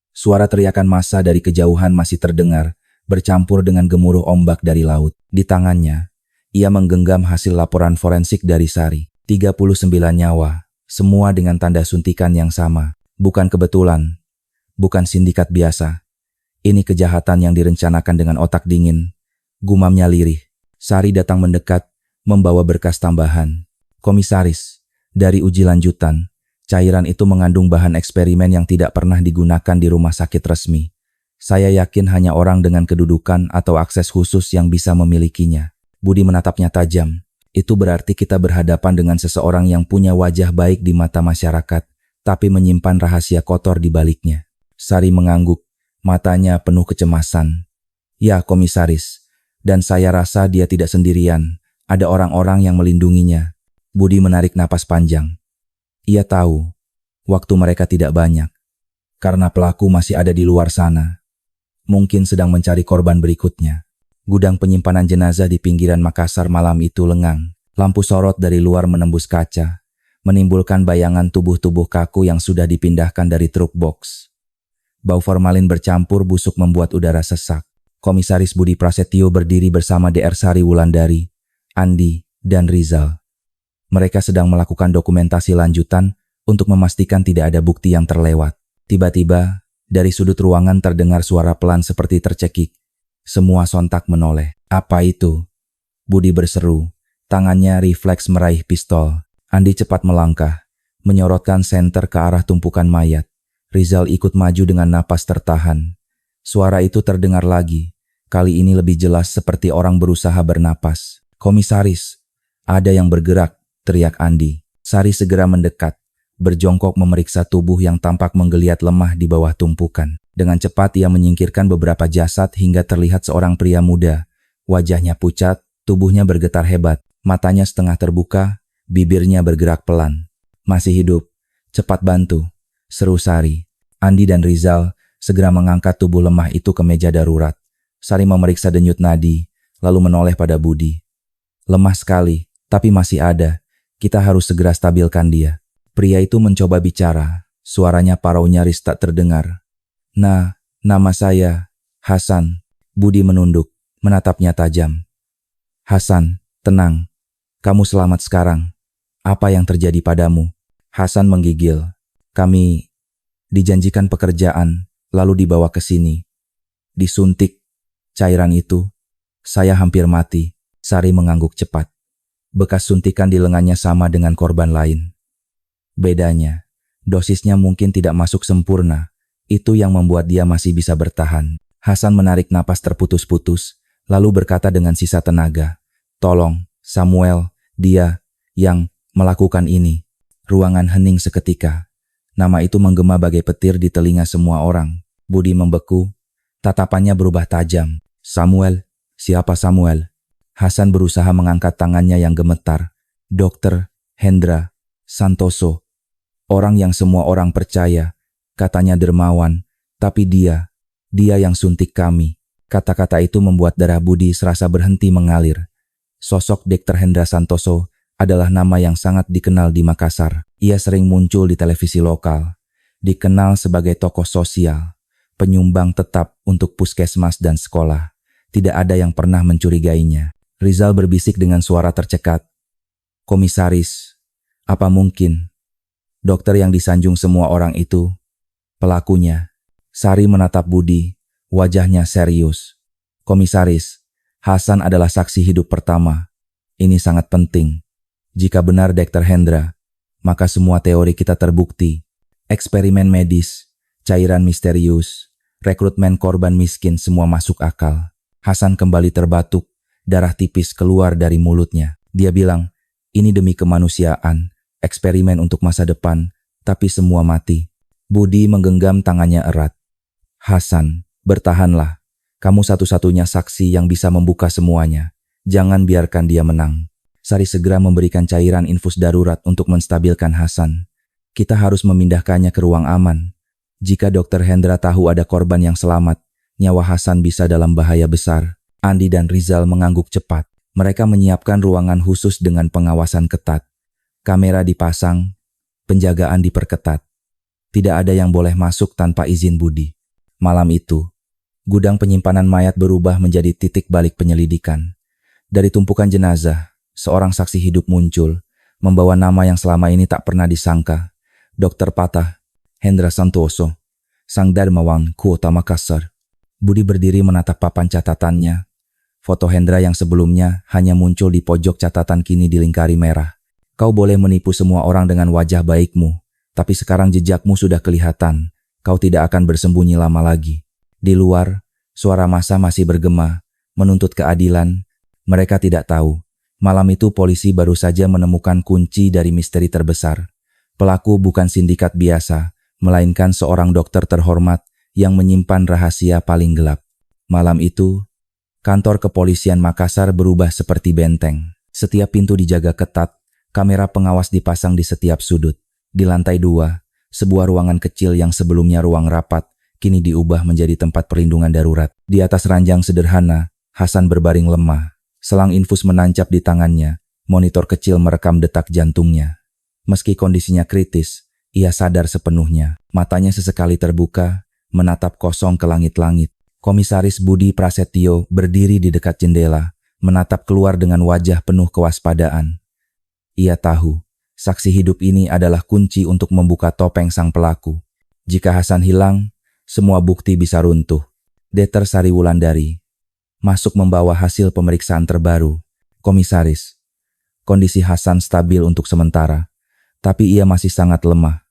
Suara teriakan massa dari kejauhan masih terdengar, bercampur dengan gemuruh ombak dari laut. Di tangannya, ia menggenggam hasil laporan forensik dari Sari. 39 nyawa, semua dengan tanda suntikan yang sama. Bukan kebetulan, bukan sindikat biasa. Ini kejahatan yang direncanakan dengan otak dingin. Gumamnya lirih. Sari datang mendekat, membawa berkas tambahan. Komisaris, dari uji lanjutan, cairan itu mengandung bahan eksperimen yang tidak pernah digunakan di rumah sakit resmi. Saya yakin hanya orang dengan kedudukan atau akses khusus yang bisa memilikinya. Budi menatapnya tajam. Itu berarti kita berhadapan dengan seseorang yang punya wajah baik di mata masyarakat, tapi menyimpan rahasia kotor di baliknya. Sari mengangguk. Matanya penuh kecemasan. Ya, komisaris. Dan saya rasa dia tidak sendirian. Ada orang-orang yang melindunginya. Budi menarik napas panjang. Ia tahu, waktu mereka tidak banyak. Karena pelaku masih ada di luar sana. Mungkin sedang mencari korban berikutnya. Gudang penyimpanan jenazah di pinggiran Makassar malam itu lengang. Lampu sorot dari luar menembus kaca, menimbulkan bayangan tubuh-tubuh kaku yang sudah dipindahkan dari truk box. Bau formalin bercampur busuk membuat udara sesak. Komisaris Budi Prasetyo berdiri bersama DR Sari Wulandari, Andi, dan Rizal. Mereka sedang melakukan dokumentasi lanjutan untuk memastikan tidak ada bukti yang terlewat. Tiba-tiba, dari sudut ruangan terdengar suara pelan seperti tercekik. Semua sontak menoleh. Apa itu? Budi berseru. Tangannya refleks meraih pistol. Andi cepat melangkah, menyorotkan senter ke arah tumpukan mayat. Rizal ikut maju dengan napas tertahan. Suara itu terdengar lagi. Kali ini lebih jelas seperti orang berusaha bernapas. Komisaris, ada yang bergerak, teriak Andi. Sari segera mendekat, berjongkok memeriksa tubuh yang tampak menggeliat lemah di bawah tumpukan. Dengan cepat ia menyingkirkan beberapa jasad hingga terlihat seorang pria muda. Wajahnya pucat, tubuhnya bergetar hebat, matanya setengah terbuka, bibirnya bergerak pelan. Masih hidup, cepat bantu, seru Sari. Andi dan Rizal segera mengangkat tubuh lemah itu ke meja darurat. Sari memeriksa denyut nadi, lalu menoleh pada Budi. Lemah sekali, tapi masih ada. Kita harus segera stabilkan dia. Pria itu mencoba bicara, suaranya parau nyaris tak terdengar. Nah, nama saya, Hasan. Budi menunduk, menatapnya tajam. Hasan, tenang. Kamu selamat sekarang. Apa yang terjadi padamu? Hasan menggigil. Kami dijanjikan pekerjaan, lalu dibawa ke sini. Disuntik cairan itu, saya hampir mati. Sari mengangguk cepat. Bekas suntikan di lengannya sama dengan korban lain. Bedanya, dosisnya mungkin tidak masuk sempurna. Itu yang membuat dia masih bisa bertahan. Hasan menarik napas terputus-putus, lalu berkata dengan sisa tenaga, "Tolong, Samuel, dia yang melakukan ini." Ruangan hening seketika. Nama itu menggema bagai petir di telinga semua orang. Budi membeku, tatapannya berubah tajam. "Samuel, siapa Samuel?" Hasan berusaha mengangkat tangannya yang gemetar. "Dokter Hendra Santoso. Orang yang semua orang percaya. Katanya dermawan, tapi dia yang suntik kami." Kata-kata itu membuat darah Budi serasa berhenti mengalir. Sosok Dr. Hendra Santoso adalah nama yang sangat dikenal di Makassar. Ia sering muncul di televisi lokal. Dikenal sebagai tokoh sosial, penyumbang tetap untuk puskesmas dan sekolah. Tidak ada yang pernah mencurigainya. Rizal berbisik dengan suara tercekat. "Komisaris, apa mungkin dokter yang disanjung semua orang itu pelakunya?" Sari menatap Budi, wajahnya serius. "Komisaris, Hasan adalah saksi hidup pertama. Ini sangat penting. Jika benar Dr. Hendra, maka semua teori kita terbukti. Eksperimen medis, cairan misterius, rekrutmen korban miskin semua masuk akal." Hasan kembali terbatuk, darah tipis keluar dari mulutnya. Dia bilang, "Ini demi kemanusiaan, eksperimen untuk masa depan, tapi semua mati." Budi menggenggam tangannya erat. "Hasan, bertahanlah. Kamu satu-satunya saksi yang bisa membuka semuanya. Jangan biarkan dia menang." Sari segera memberikan cairan infus darurat untuk menstabilkan Hasan. "Kita harus memindahkannya ke ruang aman. Jika Dr. Hendra tahu ada korban yang selamat, nyawa Hasan bisa dalam bahaya besar." Andi dan Rizal mengangguk cepat. Mereka menyiapkan ruangan khusus dengan pengawasan ketat. Kamera dipasang, penjagaan diperketat. Tidak ada yang boleh masuk tanpa izin Budi. Malam itu, gudang penyimpanan mayat berubah menjadi titik balik penyelidikan. Dari tumpukan jenazah, seorang saksi hidup muncul, membawa nama yang selama ini tak pernah disangka. Dr. Patah Hendra Santoso, Sang Darmawan Kota Makassar. Budi berdiri menatap papan catatannya. Foto Hendra yang sebelumnya hanya muncul di pojok catatan kini dilingkari merah. "Kau boleh menipu semua orang dengan wajah baikmu, tapi sekarang jejakmu sudah kelihatan. Kau tidak akan bersembunyi lama lagi." Di luar, suara massa masih bergema, menuntut keadilan. Mereka tidak tahu, malam itu polisi baru saja menemukan kunci dari misteri terbesar. Pelaku bukan sindikat biasa, melainkan seorang dokter terhormat yang menyimpan rahasia paling gelap. Malam itu, kantor kepolisian Makassar berubah seperti benteng. Setiap pintu dijaga ketat, kamera pengawas dipasang di setiap sudut. Di lantai 2, sebuah ruangan kecil yang sebelumnya ruang rapat, kini diubah menjadi tempat perlindungan darurat. Di atas ranjang sederhana, Hasan berbaring lemah. Selang infus menancap di tangannya, monitor kecil merekam detak jantungnya. Meski kondisinya kritis, ia sadar sepenuhnya. Matanya sesekali terbuka, menatap kosong ke langit-langit. Komisaris Budi Prasetyo berdiri di dekat jendela, menatap keluar dengan wajah penuh kewaspadaan. Ia tahu, saksi hidup ini adalah kunci untuk membuka topeng sang pelaku. Jika Hasan hilang, semua bukti bisa runtuh. Deter Sari Wulandari masuk membawa hasil pemeriksaan terbaru. "Komisaris, kondisi Hasan stabil untuk sementara, tapi ia masih sangat lemah.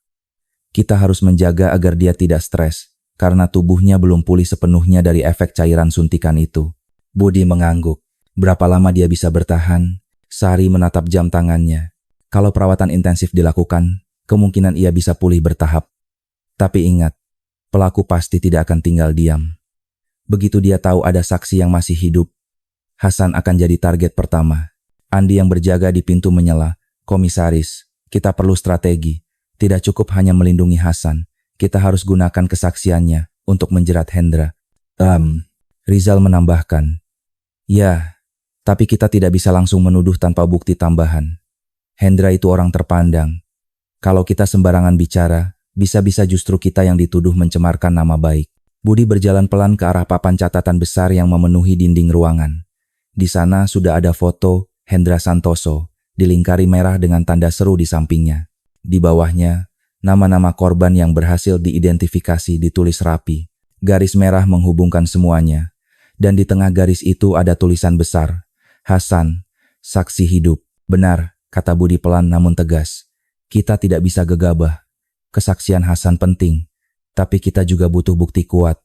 Kita harus menjaga agar dia tidak stres, karena tubuhnya belum pulih sepenuhnya dari efek cairan suntikan itu." Budi mengangguk. Berapa lama dia bisa bertahan? Sari menatap jam tangannya. Kalau perawatan intensif dilakukan, kemungkinan ia bisa pulih bertahap. Tapi ingat, pelaku pasti tidak akan tinggal diam. Begitu dia tahu ada saksi yang masih hidup, Hasan akan jadi target pertama. Andi yang berjaga di pintu menyela, "Komisaris, kita perlu strategi. Tidak cukup hanya melindungi Hasan. Kita harus gunakan kesaksiannya untuk menjerat Hendra." Rizal menambahkan, "Ya, tapi kita tidak bisa langsung menuduh tanpa bukti tambahan. Hendra itu orang terpandang. Kalau kita sembarangan bicara, bisa-bisa justru kita yang dituduh mencemarkan nama baik." Budi berjalan pelan ke arah papan catatan besar yang memenuhi dinding ruangan. Di sana sudah ada foto Hendra Santoso, dilingkari merah dengan tanda seru di sampingnya. Di bawahnya, nama-nama korban yang berhasil diidentifikasi ditulis rapi. Garis merah menghubungkan semuanya. Dan di tengah garis itu ada tulisan besar. Hasan, saksi hidup. Benar, kata Budi pelan namun tegas. Kita tidak bisa gegabah. Kesaksian Hasan penting. Tapi kita juga butuh bukti kuat.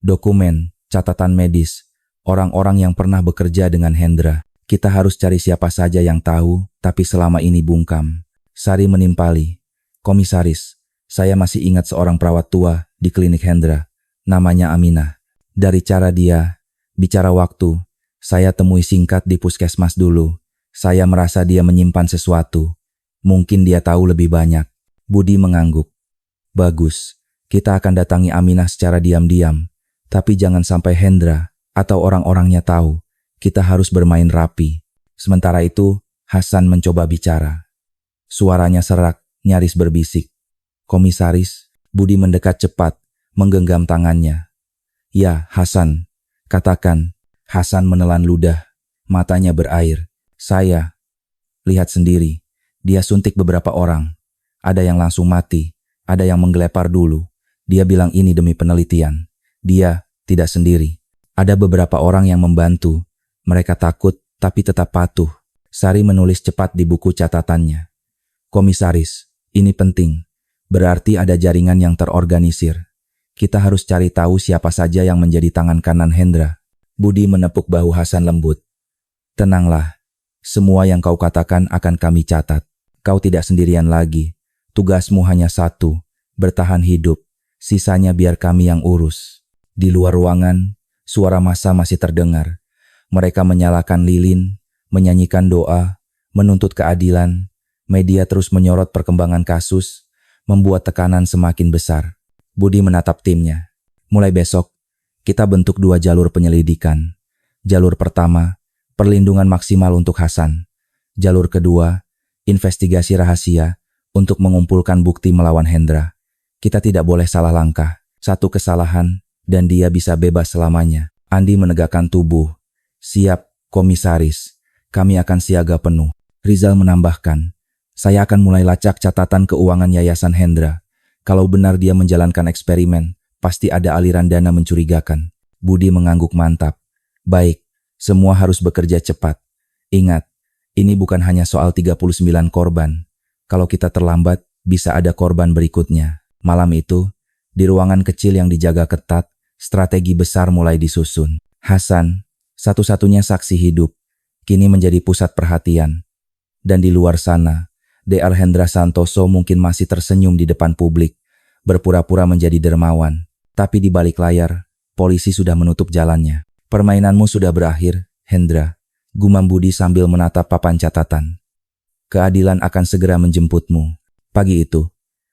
Dokumen, catatan medis, orang-orang yang pernah bekerja dengan Hendra. Kita harus cari siapa saja yang tahu, tapi selama ini bungkam. Sari menimpali. Komisaris, saya masih ingat seorang perawat tua di klinik Hendra. Namanya Aminah. Dari cara dia bicara waktu, saya temui singkat di puskesmas dulu. Saya merasa dia menyimpan sesuatu. Mungkin dia tahu lebih banyak. Budi mengangguk. Bagus, kita akan datangi Aminah secara diam-diam. Tapi jangan sampai Hendra atau orang-orangnya tahu. Kita harus bermain rapi. Sementara itu, Hasan mencoba bicara. Suaranya serak, nyaris berbisik. Komisaris, Budi mendekat cepat, menggenggam tangannya. Ya, Hasan. Katakan. Hasan menelan ludah. Matanya berair. Saya. Lihat sendiri. Dia suntik beberapa orang. Ada yang langsung mati. Ada yang menggelepar dulu. Dia bilang ini demi penelitian. Dia tidak sendiri. Ada beberapa orang yang membantu. Mereka takut tapi tetap patuh. Sari menulis cepat di buku catatannya. Komisaris, ini penting. Berarti ada jaringan yang terorganisir. Kita harus cari tahu siapa saja yang menjadi tangan kanan Hendra. Budi menepuk bahu Hasan lembut. Tenanglah. Semua yang kau katakan akan kami catat. Kau tidak sendirian lagi. Tugasmu hanya satu. Bertahan hidup. Sisanya biar kami yang urus. Di luar ruangan, suara massa masih terdengar. Mereka menyalakan lilin, menyanyikan doa, menuntut keadilan. Media terus menyorot perkembangan kasus, membuat tekanan semakin besar. Budi menatap timnya. Mulai besok, kita bentuk 2 jalur penyelidikan. Jalur pertama, perlindungan maksimal untuk Hasan. Jalur kedua, investigasi rahasia untuk mengumpulkan bukti melawan Hendra. Kita tidak boleh salah langkah. Satu kesalahan, dan dia bisa bebas selamanya. Andi menegakkan tubuh. Siap, komisaris. Kami akan siaga penuh. Rizal menambahkan. Saya akan mulai lacak catatan keuangan Yayasan Hendra. Kalau benar dia menjalankan eksperimen, pasti ada aliran dana mencurigakan. Budi mengangguk mantap. Baik, semua harus bekerja cepat. Ingat, ini bukan hanya soal 39 korban. Kalau kita terlambat, bisa ada korban berikutnya. Malam itu, di ruangan kecil yang dijaga ketat, strategi besar mulai disusun. Hasan, satu-satunya saksi hidup, kini menjadi pusat perhatian. Dan di luar sana, Dr. Hendra Santoso mungkin masih tersenyum di depan publik, berpura-pura menjadi dermawan. Tapi di balik layar, polisi sudah menutup jalannya. Permainanmu sudah berakhir, Hendra, gumam Budi sambil menatap papan catatan. Keadilan akan segera menjemputmu. Pagi itu,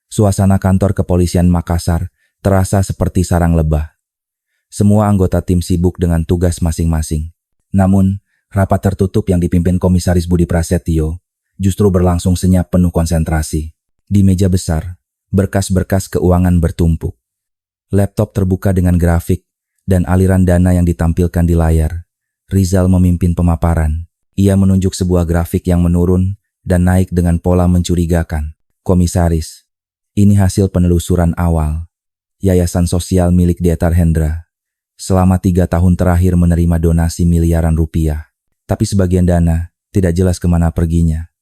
suasana kantor kepolisian Makassar terasa seperti sarang lebah. Semua anggota tim sibuk dengan tugas masing-masing. Namun, rapat tertutup yang dipimpin Komisaris Budi Prasetyo justru berlangsung senyap penuh konsentrasi. Di meja besar, berkas-berkas keuangan bertumpuk. Laptop terbuka dengan grafik dan aliran dana yang ditampilkan di layar. Rizal memimpin pemaparan. Ia menunjuk sebuah grafik yang menurun dan naik dengan pola mencurigakan. Komisaris, ini hasil penelusuran awal. Yayasan sosial milik Dr. Hendra. Selama 3 tahun terakhir menerima donasi miliaran rupiah. Tapi sebagian dana tidak jelas kemana perginya.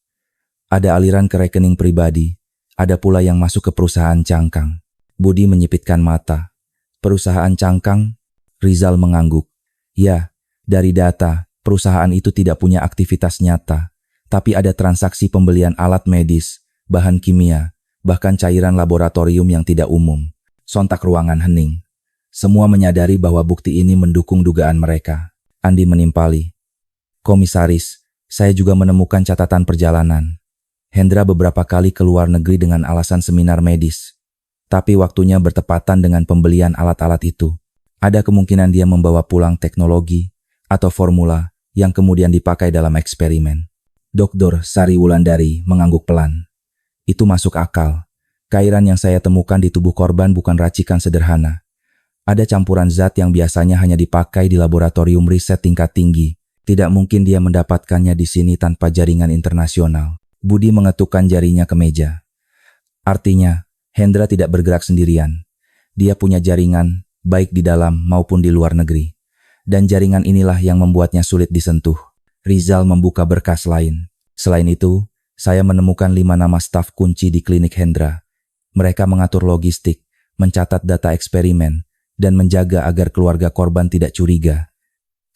Ada aliran ke rekening pribadi, ada pula yang masuk ke perusahaan cangkang. Budi menyipitkan mata. Perusahaan cangkang? Rizal mengangguk. Ya, dari data, perusahaan itu tidak punya aktivitas nyata. Tapi ada transaksi pembelian alat medis, bahan kimia, bahkan cairan laboratorium yang tidak umum. Sontak ruangan hening. Semua menyadari bahwa bukti ini mendukung dugaan mereka. Andi menimpali. Komisaris, saya juga menemukan catatan perjalanan. Hendra beberapa kali ke luar negeri dengan alasan seminar medis. Tapi waktunya bertepatan dengan pembelian alat-alat itu. Ada kemungkinan dia membawa pulang teknologi atau formula yang kemudian dipakai dalam eksperimen. Dr. Sari Wulandari mengangguk pelan. Itu masuk akal. Cairan yang saya temukan di tubuh korban bukan racikan sederhana. Ada campuran zat yang biasanya hanya dipakai di laboratorium riset tingkat tinggi. Tidak mungkin dia mendapatkannya di sini tanpa jaringan internasional. Budi mengetukkan jarinya ke meja. Artinya, Hendra tidak bergerak sendirian. Dia punya jaringan baik di dalam maupun di luar negeri. Dan jaringan inilah yang membuatnya sulit disentuh. Rizal membuka berkas lain. Selain itu, saya menemukan 5 nama staf kunci di klinik Hendra. Mereka mengatur logistik, mencatat data eksperimen, dan menjaga agar keluarga korban tidak curiga.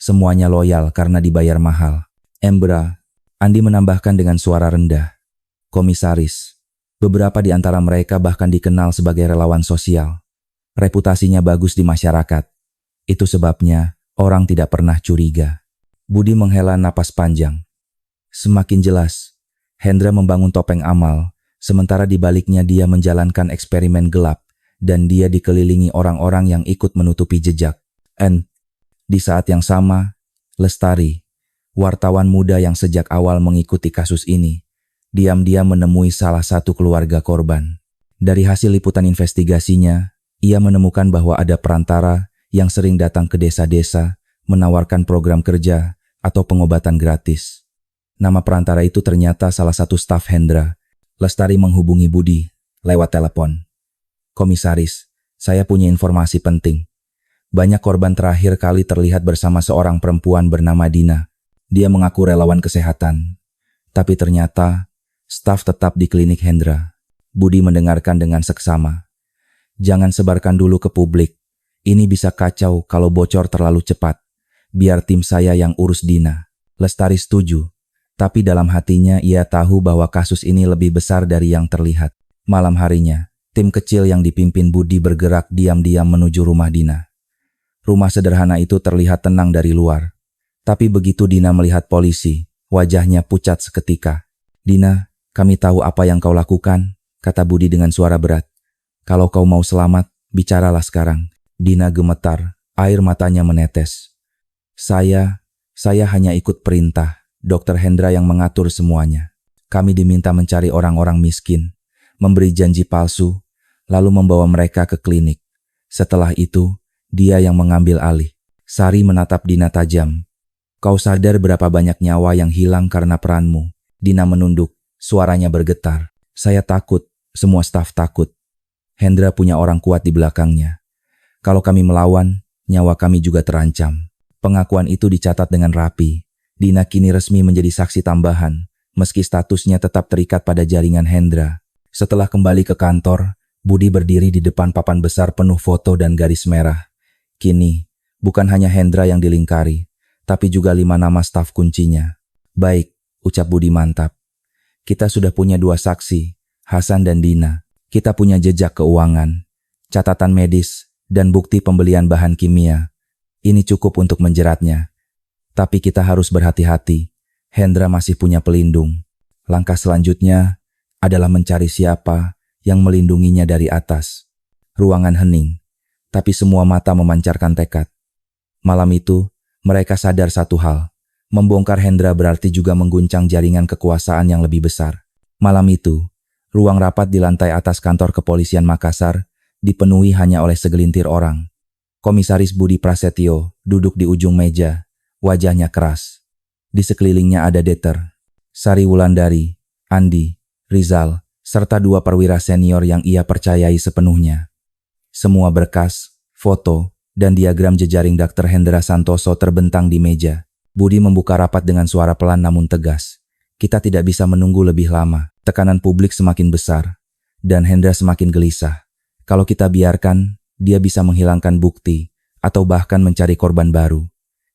Semuanya loyal karena dibayar mahal. Embra, Andi menambahkan dengan suara rendah. Komisaris, beberapa di antara mereka bahkan dikenal sebagai relawan sosial. Reputasinya bagus di masyarakat. Itu sebabnya orang tidak pernah curiga. Budi menghela napas panjang. Semakin jelas, Hendra membangun topeng amal, sementara di baliknya dia menjalankan eksperimen gelap, dan dia dikelilingi orang-orang yang ikut menutupi jejak. Di saat yang sama, Lestari, wartawan muda yang sejak awal mengikuti kasus ini, diam-diam menemui salah satu keluarga korban. Dari hasil liputan investigasinya, ia menemukan bahwa ada perantara yang sering datang ke desa-desa, menawarkan program kerja atau pengobatan gratis. Nama perantara itu ternyata salah satu staf Hendra. Lestari menghubungi Budi lewat telepon. Komisaris, saya punya informasi penting. Banyak korban terakhir kali terlihat bersama seorang perempuan bernama Dina. Dia mengaku relawan kesehatan. Tapi ternyata, staf tetap di klinik Hendra. Budi mendengarkan dengan seksama. Jangan sebarkan dulu ke publik. Ini bisa kacau kalau bocor terlalu cepat. Biar tim saya yang urus Dina. Lestari setuju. Tapi dalam hatinya ia tahu bahwa kasus ini lebih besar dari yang terlihat. Malam harinya, tim kecil yang dipimpin Budi bergerak diam-diam menuju rumah Dina. Rumah sederhana itu terlihat tenang dari luar. Tapi begitu Dina melihat polisi, wajahnya pucat seketika. Dina, kami tahu apa yang kau lakukan, kata Budi dengan suara berat. Kalau kau mau selamat, bicaralah sekarang. Dina gemetar, air matanya menetes. Saya hanya ikut perintah. Dokter Hendra yang mengatur semuanya. Kami diminta mencari orang-orang miskin, memberi janji palsu, lalu membawa mereka ke klinik. Setelah itu, dia yang mengambil alih. Sari menatap Dina tajam. Kau sadar berapa banyak nyawa yang hilang karena peranmu? Dina menunduk, suaranya bergetar. Saya takut, semua staf takut. Hendra punya orang kuat di belakangnya. Kalau kami melawan, nyawa kami juga terancam. Pengakuan itu dicatat dengan rapi. Dina kini resmi menjadi saksi tambahan, meski statusnya tetap terikat pada jaringan Hendra. Setelah kembali ke kantor, Budi berdiri di depan papan besar penuh foto dan garis merah. Kini, bukan hanya Hendra yang dilingkari, tapi juga 5 nama staf kuncinya. Baik, ucap Budi mantap. Kita sudah punya 2 saksi, Hasan dan Dina. Kita punya jejak keuangan, catatan medis, dan bukti pembelian bahan kimia. Ini cukup untuk menjeratnya. Tapi kita harus berhati-hati. Hendra masih punya pelindung. Langkah selanjutnya adalah mencari siapa yang melindunginya dari atas. Ruangan hening, tapi semua mata memancarkan tekad. Malam itu, mereka sadar satu hal. Membongkar Hendra berarti juga mengguncang jaringan kekuasaan yang lebih besar. Malam itu, ruang rapat di lantai atas kantor kepolisian Makassar dipenuhi hanya oleh segelintir orang. Komisaris Budi Prasetyo duduk di ujung meja. Wajahnya keras. Di sekelilingnya ada Deter, Sari Wulandari, Andi, Rizal, serta 2 perwira senior yang ia percayai sepenuhnya. Semua berkas, foto, dan diagram jejaring Dr. Hendra Santoso terbentang di meja. Budi membuka rapat dengan suara pelan namun tegas. Kita tidak bisa menunggu lebih lama. Tekanan publik semakin besar, dan Hendra semakin gelisah. Kalau kita biarkan, dia bisa menghilangkan bukti, atau bahkan mencari korban baru.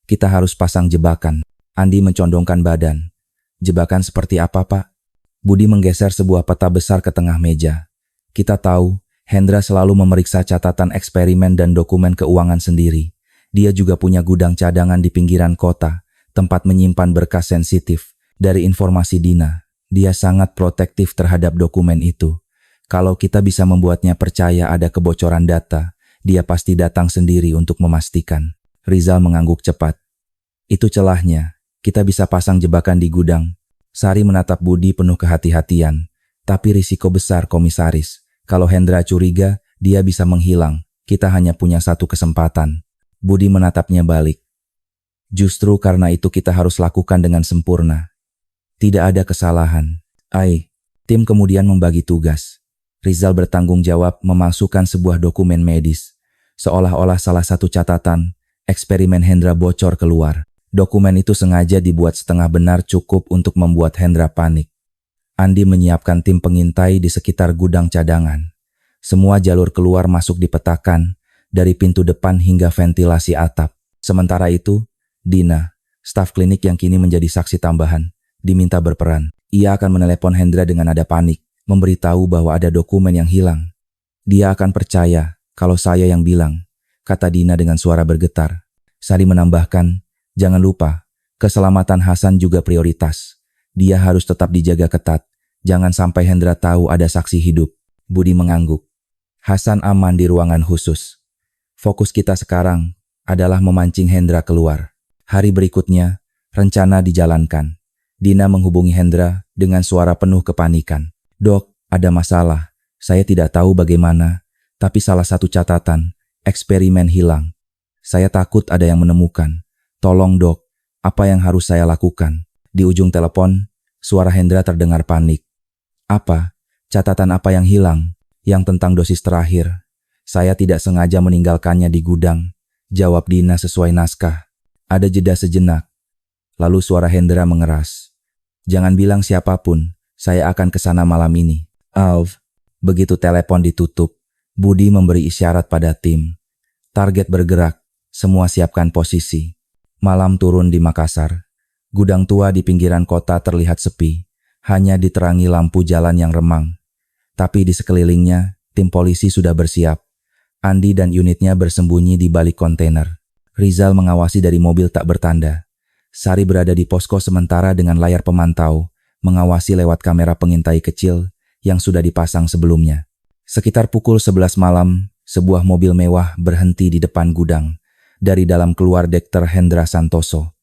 Kita harus pasang jebakan. Andi mencondongkan badan. Jebakan seperti apa, Pak? Budi menggeser sebuah peta besar ke tengah meja. Kita tahu, Hendra selalu memeriksa catatan eksperimen dan dokumen keuangan sendiri. Dia juga punya gudang cadangan di pinggiran kota, tempat menyimpan berkas sensitif. Dari informasi Dina, dia sangat protektif terhadap dokumen itu. Kalau kita bisa membuatnya percaya ada kebocoran data, dia pasti datang sendiri untuk memastikan. Rizal mengangguk cepat. Itu celahnya, kita bisa pasang jebakan di gudang. Sari menatap Budi penuh kehati-hatian. Tapi risiko besar, komisaris. Kalau Hendra curiga, dia bisa menghilang. Kita hanya punya 1 kesempatan. Budi menatapnya balik. Justru karena itu kita harus lakukan dengan sempurna. Tidak ada kesalahan. Tim kemudian membagi tugas. Rizal bertanggung jawab memasukkan sebuah dokumen medis. Seolah-olah salah satu catatan eksperimen Hendra bocor keluar. Dokumen itu sengaja dibuat setengah benar cukup untuk membuat Hendra panik. Andi menyiapkan tim pengintai di sekitar gudang cadangan. Semua jalur keluar masuk dipetakan, dari pintu depan hingga ventilasi atap. Sementara itu, Dina, staf klinik yang kini menjadi saksi tambahan, diminta berperan. Ia akan menelepon Hendra dengan nada panik, memberitahu bahwa ada dokumen yang hilang. Dia akan percaya kalau saya yang bilang, kata Dina dengan suara bergetar. Sari menambahkan, jangan lupa, keselamatan Hasan juga prioritas. Dia harus tetap dijaga ketat. Jangan sampai Hendra tahu ada saksi hidup. Budi mengangguk. Hasan aman di ruangan khusus. Fokus kita sekarang adalah memancing Hendra keluar. Hari berikutnya, rencana dijalankan. Dina menghubungi Hendra dengan suara penuh kepanikan. Dok, ada masalah. Saya tidak tahu bagaimana, tapi salah satu catatan, eksperimen hilang. Saya takut ada yang menemukan. Tolong dok, apa yang harus saya lakukan? Di ujung telepon, suara Hendra terdengar panik. Apa? Catatan apa yang hilang? Yang tentang dosis terakhir. Saya tidak sengaja meninggalkannya di gudang. Jawab Dina sesuai naskah. Ada jeda sejenak. Lalu suara Hendra mengeras. Jangan bilang siapapun, saya akan ke sana malam ini. Alv. Begitu telepon ditutup, Budi memberi isyarat pada tim. Target bergerak, semua siapkan posisi. Malam turun di Makassar. Gudang tua di pinggiran kota terlihat sepi. Hanya diterangi lampu jalan yang remang. Tapi di sekelilingnya, tim polisi sudah bersiap. Andi dan unitnya bersembunyi di balik kontainer. Rizal mengawasi dari mobil tak bertanda. Sari berada di posko sementara dengan layar pemantau, mengawasi lewat kamera pengintai kecil yang sudah dipasang sebelumnya. Sekitar pukul 11 malam, sebuah mobil mewah berhenti di depan gudang. Dari dalam keluar Dr. Hendra Santoso.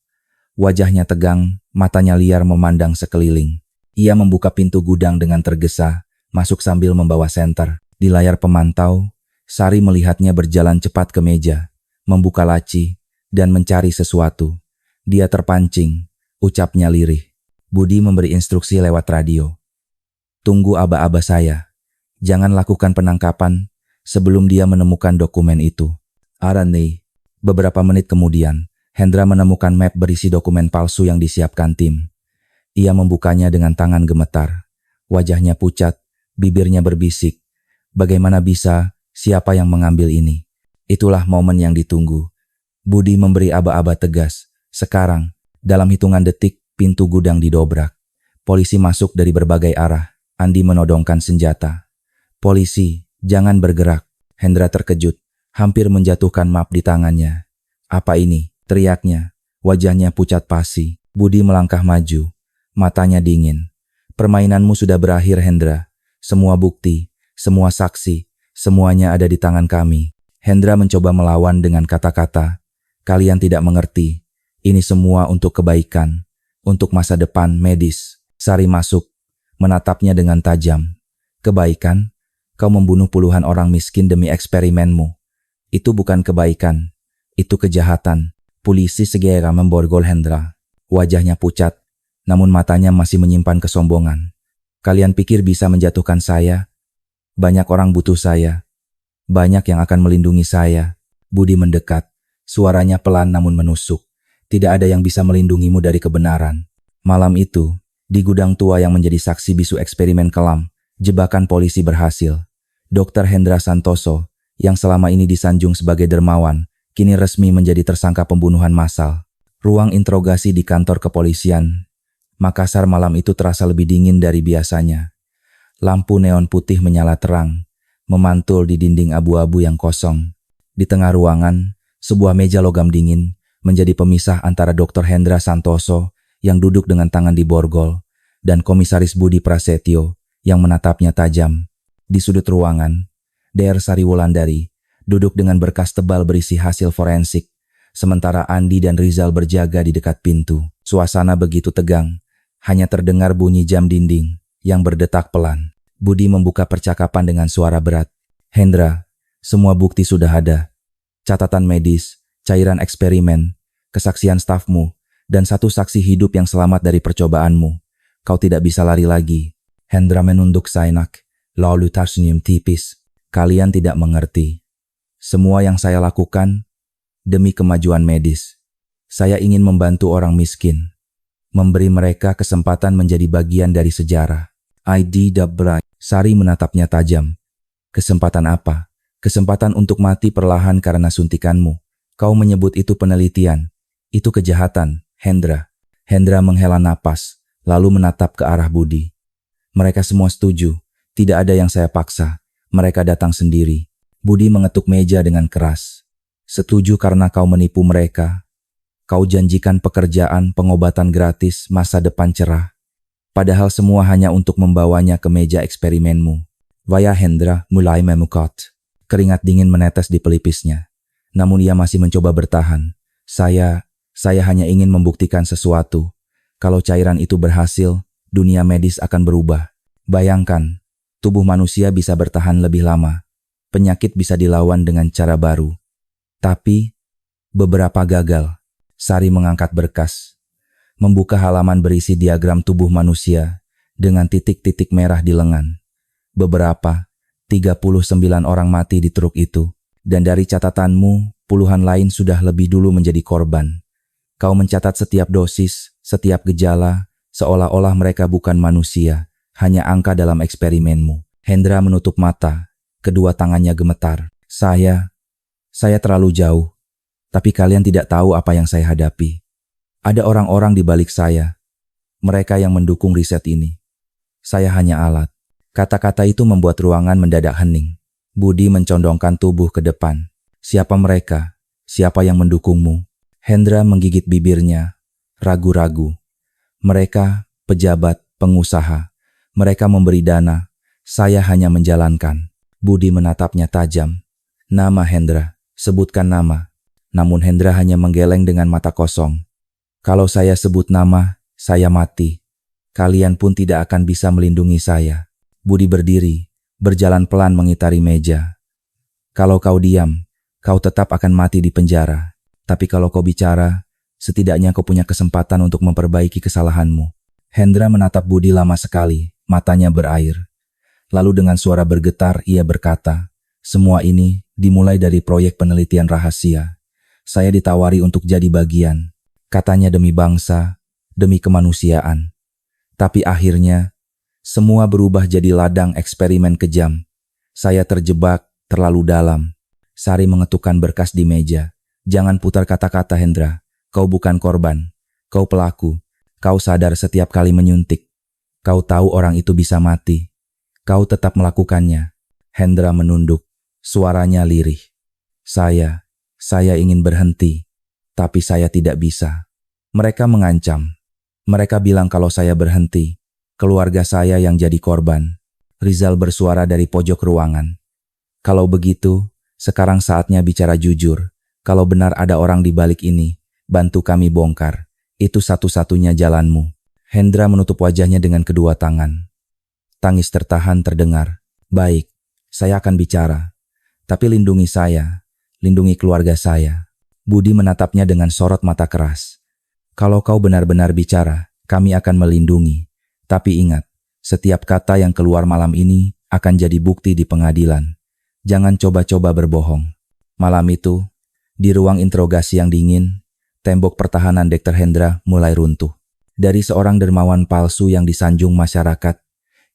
Wajahnya tegang, matanya liar memandang sekeliling. Ia membuka pintu gudang dengan tergesa, masuk sambil membawa senter. Di layar pemantau, Sari melihatnya berjalan cepat ke meja, membuka laci, dan mencari sesuatu. Dia terpancing, ucapnya lirih. Budi memberi instruksi lewat radio. Tunggu aba-aba saya. Jangan lakukan penangkapan sebelum dia menemukan dokumen itu. Arane. Beberapa menit kemudian, Hendra menemukan map berisi dokumen palsu yang disiapkan tim. Ia membukanya dengan tangan gemetar. Wajahnya pucat, bibirnya berbisik. Bagaimana bisa, siapa yang mengambil ini? Itulah momen yang ditunggu. Budi memberi aba-aba tegas. Sekarang, dalam hitungan detik, pintu gudang didobrak. Polisi masuk dari berbagai arah. Andi menodongkan senjata. Polisi, jangan bergerak. Hendra terkejut, hampir menjatuhkan map di tangannya. Apa ini? Teriaknya. Wajahnya pucat pasi. Budi melangkah maju. Matanya dingin. Permainanmu sudah berakhir, Hendra. Semua bukti, semua saksi, semuanya ada di tangan kami. Hendra mencoba melawan dengan kata-kata. Kalian tidak mengerti. Ini semua untuk kebaikan. Untuk masa depan medis. Sari masuk. Menatapnya dengan tajam. Kebaikan? Kau membunuh puluhan orang miskin demi eksperimenmu. Itu bukan kebaikan. Itu kejahatan. Polisi segera memborgol Hendra. Wajahnya pucat. Namun matanya masih menyimpan kesombongan. Kalian pikir bisa menjatuhkan saya? Banyak orang butuh saya. Banyak yang akan melindungi saya. Budi mendekat. Suaranya pelan namun menusuk. Tidak ada yang bisa melindungimu dari kebenaran. Malam itu, di gudang tua yang menjadi saksi bisu eksperimen kelam, jebakan polisi berhasil. Dr. Hendra Santoso, yang selama ini disanjung sebagai dermawan, kini resmi menjadi tersangka pembunuhan massal. Ruang interogasi di kantor kepolisian Makassar malam itu terasa lebih dingin dari biasanya. Lampu neon putih menyala terang, memantul di dinding abu-abu yang kosong. Di tengah ruangan, sebuah meja logam dingin menjadi pemisah antara Dr. Hendra Santoso yang duduk dengan tangan di borgol dan Komisaris Budi Prasetyo yang menatapnya tajam. Di sudut ruangan, Dr. Sari Wulandari duduk dengan berkas tebal berisi hasil forensik, sementara Andi dan Rizal berjaga di dekat pintu. Suasana begitu tegang. Hanya terdengar bunyi jam dinding yang berdetak pelan. Budi membuka percakapan dengan suara berat. Hendra, semua bukti sudah ada. Catatan medis, cairan eksperimen, kesaksian stafmu, dan satu saksi hidup yang selamat dari percobaanmu. Kau tidak bisa lari lagi. Hendra menunduk sainak, lalu tersenyum tipis. Kalian tidak mengerti. Semua yang saya lakukan demi kemajuan medis. Saya ingin membantu orang miskin, memberi mereka kesempatan menjadi bagian dari sejarah. ID Dabrai. Sari menatapnya tajam. Kesempatan apa? Kesempatan untuk mati perlahan karena suntikanmu. Kau menyebut itu penelitian. Itu kejahatan, Hendra. Hendra menghela napas, lalu menatap ke arah Budi. Mereka semua setuju. Tidak ada yang saya paksa. Mereka datang sendiri. Budi mengetuk meja dengan keras. Setuju karena kau menipu mereka. Kau janjikan pekerjaan, pengobatan gratis, masa depan cerah. Padahal semua hanya untuk membawanya ke meja eksperimenmu. Wayah Hendra mulai memukot. Keringat dingin menetes di pelipisnya. Namun ia masih mencoba bertahan. Saya hanya ingin membuktikan sesuatu. Kalau cairan itu berhasil, dunia medis akan berubah. Bayangkan, tubuh manusia bisa bertahan lebih lama. Penyakit bisa dilawan dengan cara baru. Tapi, beberapa gagal. Sari mengangkat berkas. Membuka halaman berisi diagram tubuh manusia dengan titik-titik merah di lengan. Beberapa, 39 orang mati di truk itu. Dan dari catatanmu, puluhan lain sudah lebih dulu menjadi korban. Kau mencatat setiap dosis, setiap gejala, seolah-olah mereka bukan manusia, hanya angka dalam eksperimenmu. Hendra menutup mata, kedua tangannya gemetar. Saya terlalu jauh, tapi kalian tidak tahu apa yang saya hadapi. Ada orang-orang di balik saya, mereka yang mendukung riset ini. Saya hanya alat. Kata-kata itu membuat ruangan mendadak hening. Budi mencondongkan tubuh ke depan. Siapa mereka? Siapa yang mendukungmu? Hendra menggigit bibirnya, ragu-ragu. Mereka, pejabat, pengusaha. Mereka memberi dana. Saya hanya menjalankan. Budi menatapnya tajam. Nama Hendra, sebutkan nama. Namun Hendra hanya menggeleng dengan mata kosong. Kalau saya sebut nama, saya mati. Kalian pun tidak akan bisa melindungi saya. Budi berdiri, berjalan pelan mengitari meja. Kalau kau diam, kau tetap akan mati di penjara. Tapi kalau kau bicara, setidaknya kau punya kesempatan untuk memperbaiki kesalahanmu. Hendra menatap Budi lama sekali, matanya berair. Lalu dengan suara bergetar ia berkata, semua ini dimulai dari proyek penelitian rahasia. Saya ditawari untuk jadi bagian. Katanya demi bangsa, demi kemanusiaan. Tapi akhirnya, semua berubah jadi ladang eksperimen kejam. Saya terjebak terlalu dalam. Sari mengetukkan berkas di meja. Jangan putar kata-kata Hendra. Kau bukan korban. Kau pelaku. Kau sadar setiap kali menyuntik. Kau tahu orang itu bisa mati. Kau tetap melakukannya. Hendra menunduk. Suaranya lirih. Saya ingin berhenti. Tapi saya tidak bisa. Mereka mengancam. Mereka bilang kalau saya berhenti, keluarga saya yang jadi korban. Rizal bersuara dari pojok ruangan. Kalau begitu, sekarang saatnya bicara jujur. Kalau benar ada orang di balik ini, bantu kami bongkar. Itu satu-satunya jalanmu. Hendra menutup wajahnya dengan kedua tangan. Tangis tertahan terdengar. Baik, saya akan bicara. Tapi lindungi saya, lindungi keluarga saya. Budi menatapnya dengan sorot mata keras. Kalau kau benar-benar bicara, kami akan melindungi. Tapi ingat, setiap kata yang keluar malam ini akan jadi bukti di pengadilan. Jangan coba-coba berbohong. Malam itu, di ruang interogasi yang dingin, tembok pertahanan Dr. Hendra mulai runtuh. Dari seorang dermawan palsu yang disanjung masyarakat,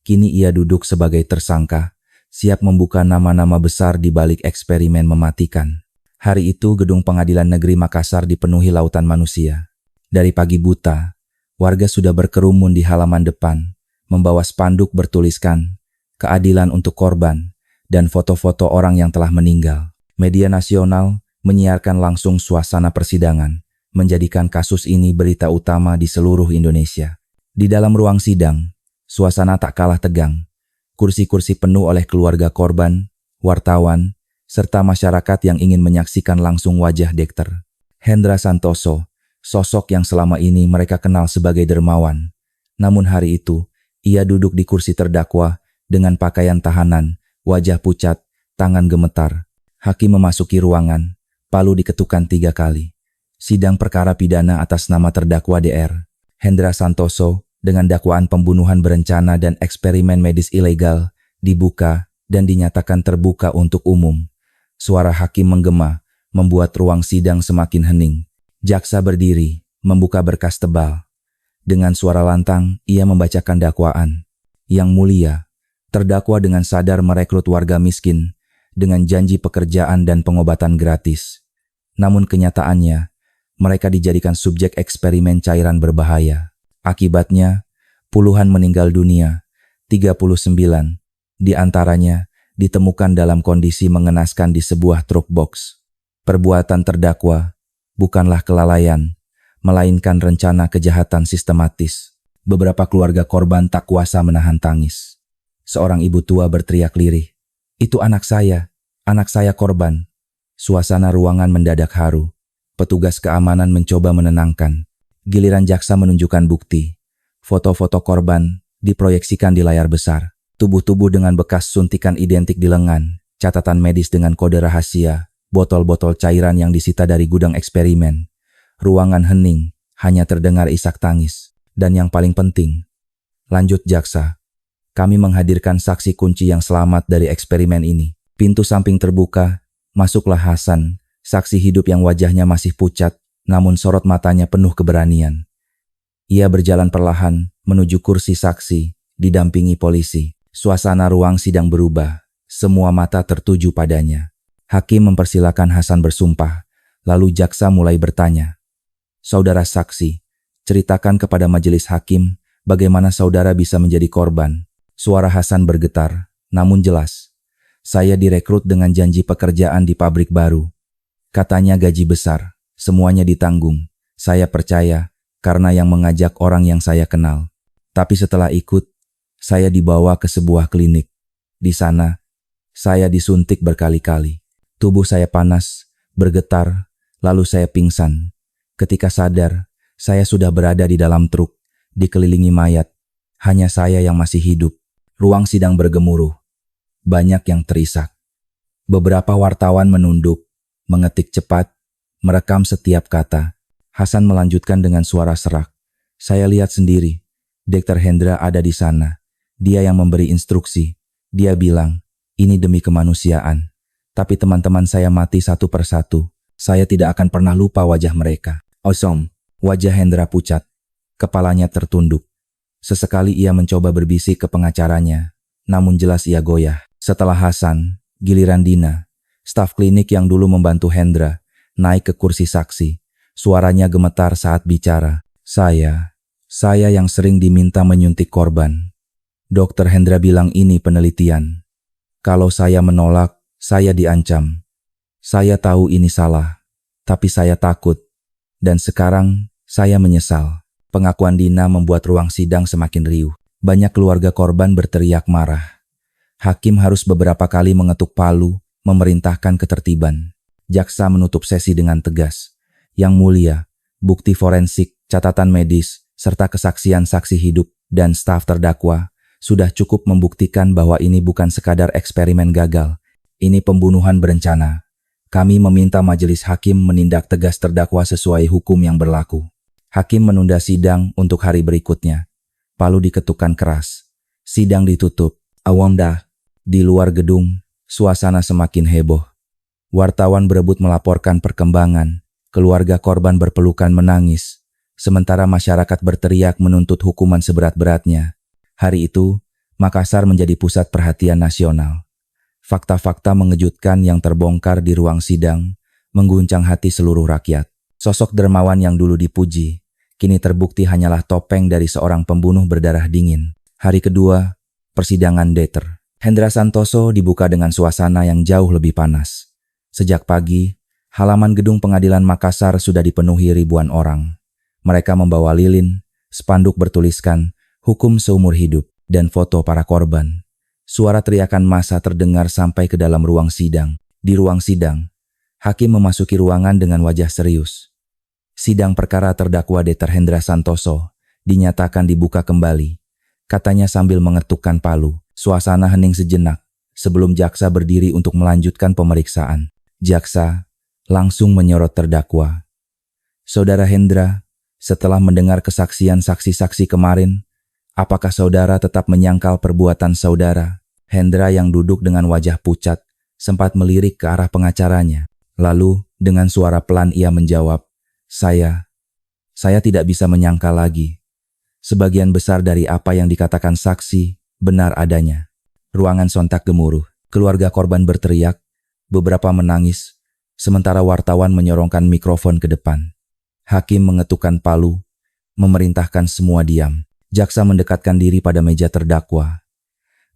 kini ia duduk sebagai tersangka, siap membuka nama-nama besar di balik eksperimen mematikan. Hari itu gedung pengadilan negeri Makassar dipenuhi lautan manusia. Dari pagi buta, warga sudah berkerumun di halaman depan, membawa spanduk bertuliskan, keadilan untuk korban, dan foto-foto orang yang telah meninggal. Media nasional menyiarkan langsung suasana persidangan, menjadikan kasus ini berita utama di seluruh Indonesia. Di dalam ruang sidang, suasana tak kalah tegang. Kursi-kursi penuh oleh keluarga korban, wartawan, serta masyarakat yang ingin menyaksikan langsung wajah Dr. Hendra Santoso, sosok yang selama ini mereka kenal sebagai dermawan. Namun hari itu, ia duduk di kursi terdakwa dengan pakaian tahanan, wajah pucat, tangan gemetar. Hakim memasuki ruangan, palu diketukkan 3 kali. Sidang perkara pidana atas nama terdakwa Dr. Hendra Santoso dengan dakwaan pembunuhan berencana dan eksperimen medis ilegal dibuka dan dinyatakan terbuka untuk umum. Suara hakim menggema, membuat ruang sidang semakin hening. Jaksa berdiri, membuka berkas tebal. Dengan suara lantang, ia membacakan dakwaan. Yang mulia, terdakwa dengan sadar merekrut warga miskin dengan janji pekerjaan dan pengobatan gratis. Namun kenyataannya, mereka dijadikan subjek eksperimen cairan berbahaya. Akibatnya, puluhan meninggal dunia, 39 di antaranya ditemukan dalam kondisi mengenaskan di sebuah truk box. Perbuatan terdakwa bukanlah kelalaian, melainkan rencana kejahatan sistematis. Beberapa keluarga korban tak kuasa menahan tangis. Seorang ibu tua berteriak lirih, "Itu anak saya korban." Suasana ruangan mendadak haru. Petugas keamanan mencoba menenangkan. Giliran jaksa menunjukkan bukti. Foto-foto korban diproyeksikan di layar besar. Tubuh-tubuh dengan bekas suntikan identik di lengan, catatan medis dengan kode rahasia, botol-botol cairan yang disita dari gudang eksperimen. Ruangan hening, hanya terdengar isak tangis. Dan yang paling penting, lanjut jaksa, kami menghadirkan saksi kunci yang selamat dari eksperimen ini. Pintu samping terbuka, masuklah Hasan, saksi hidup yang wajahnya masih pucat, namun sorot matanya penuh keberanian. Ia berjalan perlahan menuju kursi saksi, didampingi polisi. Suasana ruang sidang berubah, semua mata tertuju padanya. Hakim mempersilakan Hasan bersumpah, lalu jaksa mulai bertanya. "Saudara saksi, ceritakan kepada majelis hakim bagaimana saudara bisa menjadi korban." Suara Hasan bergetar, namun jelas. "Saya direkrut dengan janji pekerjaan di pabrik baru. Katanya gaji besar, semuanya ditanggung. Saya percaya karena yang mengajak orang yang saya kenal. Tapi setelah ikut, saya dibawa ke sebuah klinik. Di sana, saya disuntik berkali-kali. Tubuh saya panas, bergetar, lalu saya pingsan. Ketika sadar, saya sudah berada di dalam truk, dikelilingi mayat. Hanya saya yang masih hidup." Ruang sidang bergemuruh. Banyak yang terisak. Beberapa wartawan menunduk, mengetik cepat, merekam setiap kata. Hasan melanjutkan dengan suara serak. "Saya lihat sendiri, Dr. Hendra ada di sana. Dia yang memberi instruksi. Dia bilang, ini demi kemanusiaan. Tapi teman-teman saya mati satu persatu. Saya tidak akan pernah lupa wajah mereka." Osom, wajah Hendra pucat. Kepalanya tertunduk. Sesekali ia mencoba berbisik ke pengacaranya, namun jelas ia goyah. Setelah Hasan, giliran Dina, staf klinik yang dulu membantu Hendra, naik ke kursi saksi. Suaranya gemetar saat bicara. Saya yang sering diminta menyuntik korban. Dokter Hendra bilang ini penelitian. Kalau saya menolak, saya diancam. Saya tahu ini salah, tapi saya takut. Dan sekarang, saya menyesal." Pengakuan Dina membuat ruang sidang semakin riuh. Banyak keluarga korban berteriak marah. Hakim harus beberapa kali mengetuk palu, memerintahkan ketertiban. Jaksa menutup sesi dengan tegas. "Yang mulia, bukti forensik, catatan medis, serta kesaksian saksi hidup dan staf terdakwa sudah cukup membuktikan bahwa ini bukan sekadar eksperimen gagal. Ini pembunuhan berencana. Kami meminta majelis hakim menindak tegas terdakwa sesuai hukum yang berlaku." Hakim menunda sidang untuk hari berikutnya. Palu diketukkan keras. Sidang ditutup. Awamda. Di luar gedung, suasana semakin heboh. Wartawan berebut melaporkan perkembangan. Keluarga korban berpelukan menangis. Sementara masyarakat berteriak menuntut hukuman seberat-beratnya. Hari itu, Makassar menjadi pusat perhatian nasional. Fakta-fakta mengejutkan yang terbongkar di ruang sidang mengguncang hati seluruh rakyat. Sosok dermawan yang dulu dipuji, kini terbukti hanyalah topeng dari seorang pembunuh berdarah dingin. Hari kedua, persidangan Dr. Hendra Santoso dibuka dengan suasana yang jauh lebih panas. Sejak pagi, halaman gedung pengadilan Makassar sudah dipenuhi ribuan orang. Mereka membawa lilin, spanduk bertuliskan hukum seumur hidup, dan foto para korban. Suara teriakan massa terdengar sampai ke dalam ruang sidang. Di ruang sidang, hakim memasuki ruangan dengan wajah serius. Sidang perkara terdakwa Dr. Hendra Santoso dinyatakan dibuka kembali, katanya sambil mengetukkan palu. Suasana hening sejenak sebelum jaksa berdiri untuk melanjutkan pemeriksaan. Jaksa langsung menyorot terdakwa. "Saudara Hendra, setelah mendengar kesaksian saksi-saksi kemarin, apakah saudara tetap menyangkal perbuatan saudara?" Hendra yang duduk dengan wajah pucat sempat melirik ke arah pengacaranya. Lalu, dengan suara pelan ia menjawab, Saya tidak bisa menyangka lagi. Sebagian besar dari apa yang dikatakan saksi benar adanya." Ruangan sontak gemuruh. Keluarga korban berteriak, beberapa menangis, sementara wartawan menyorongkan mikrofon ke depan. Hakim mengetukkan palu, memerintahkan semua diam. Jaksa mendekatkan diri pada meja terdakwa.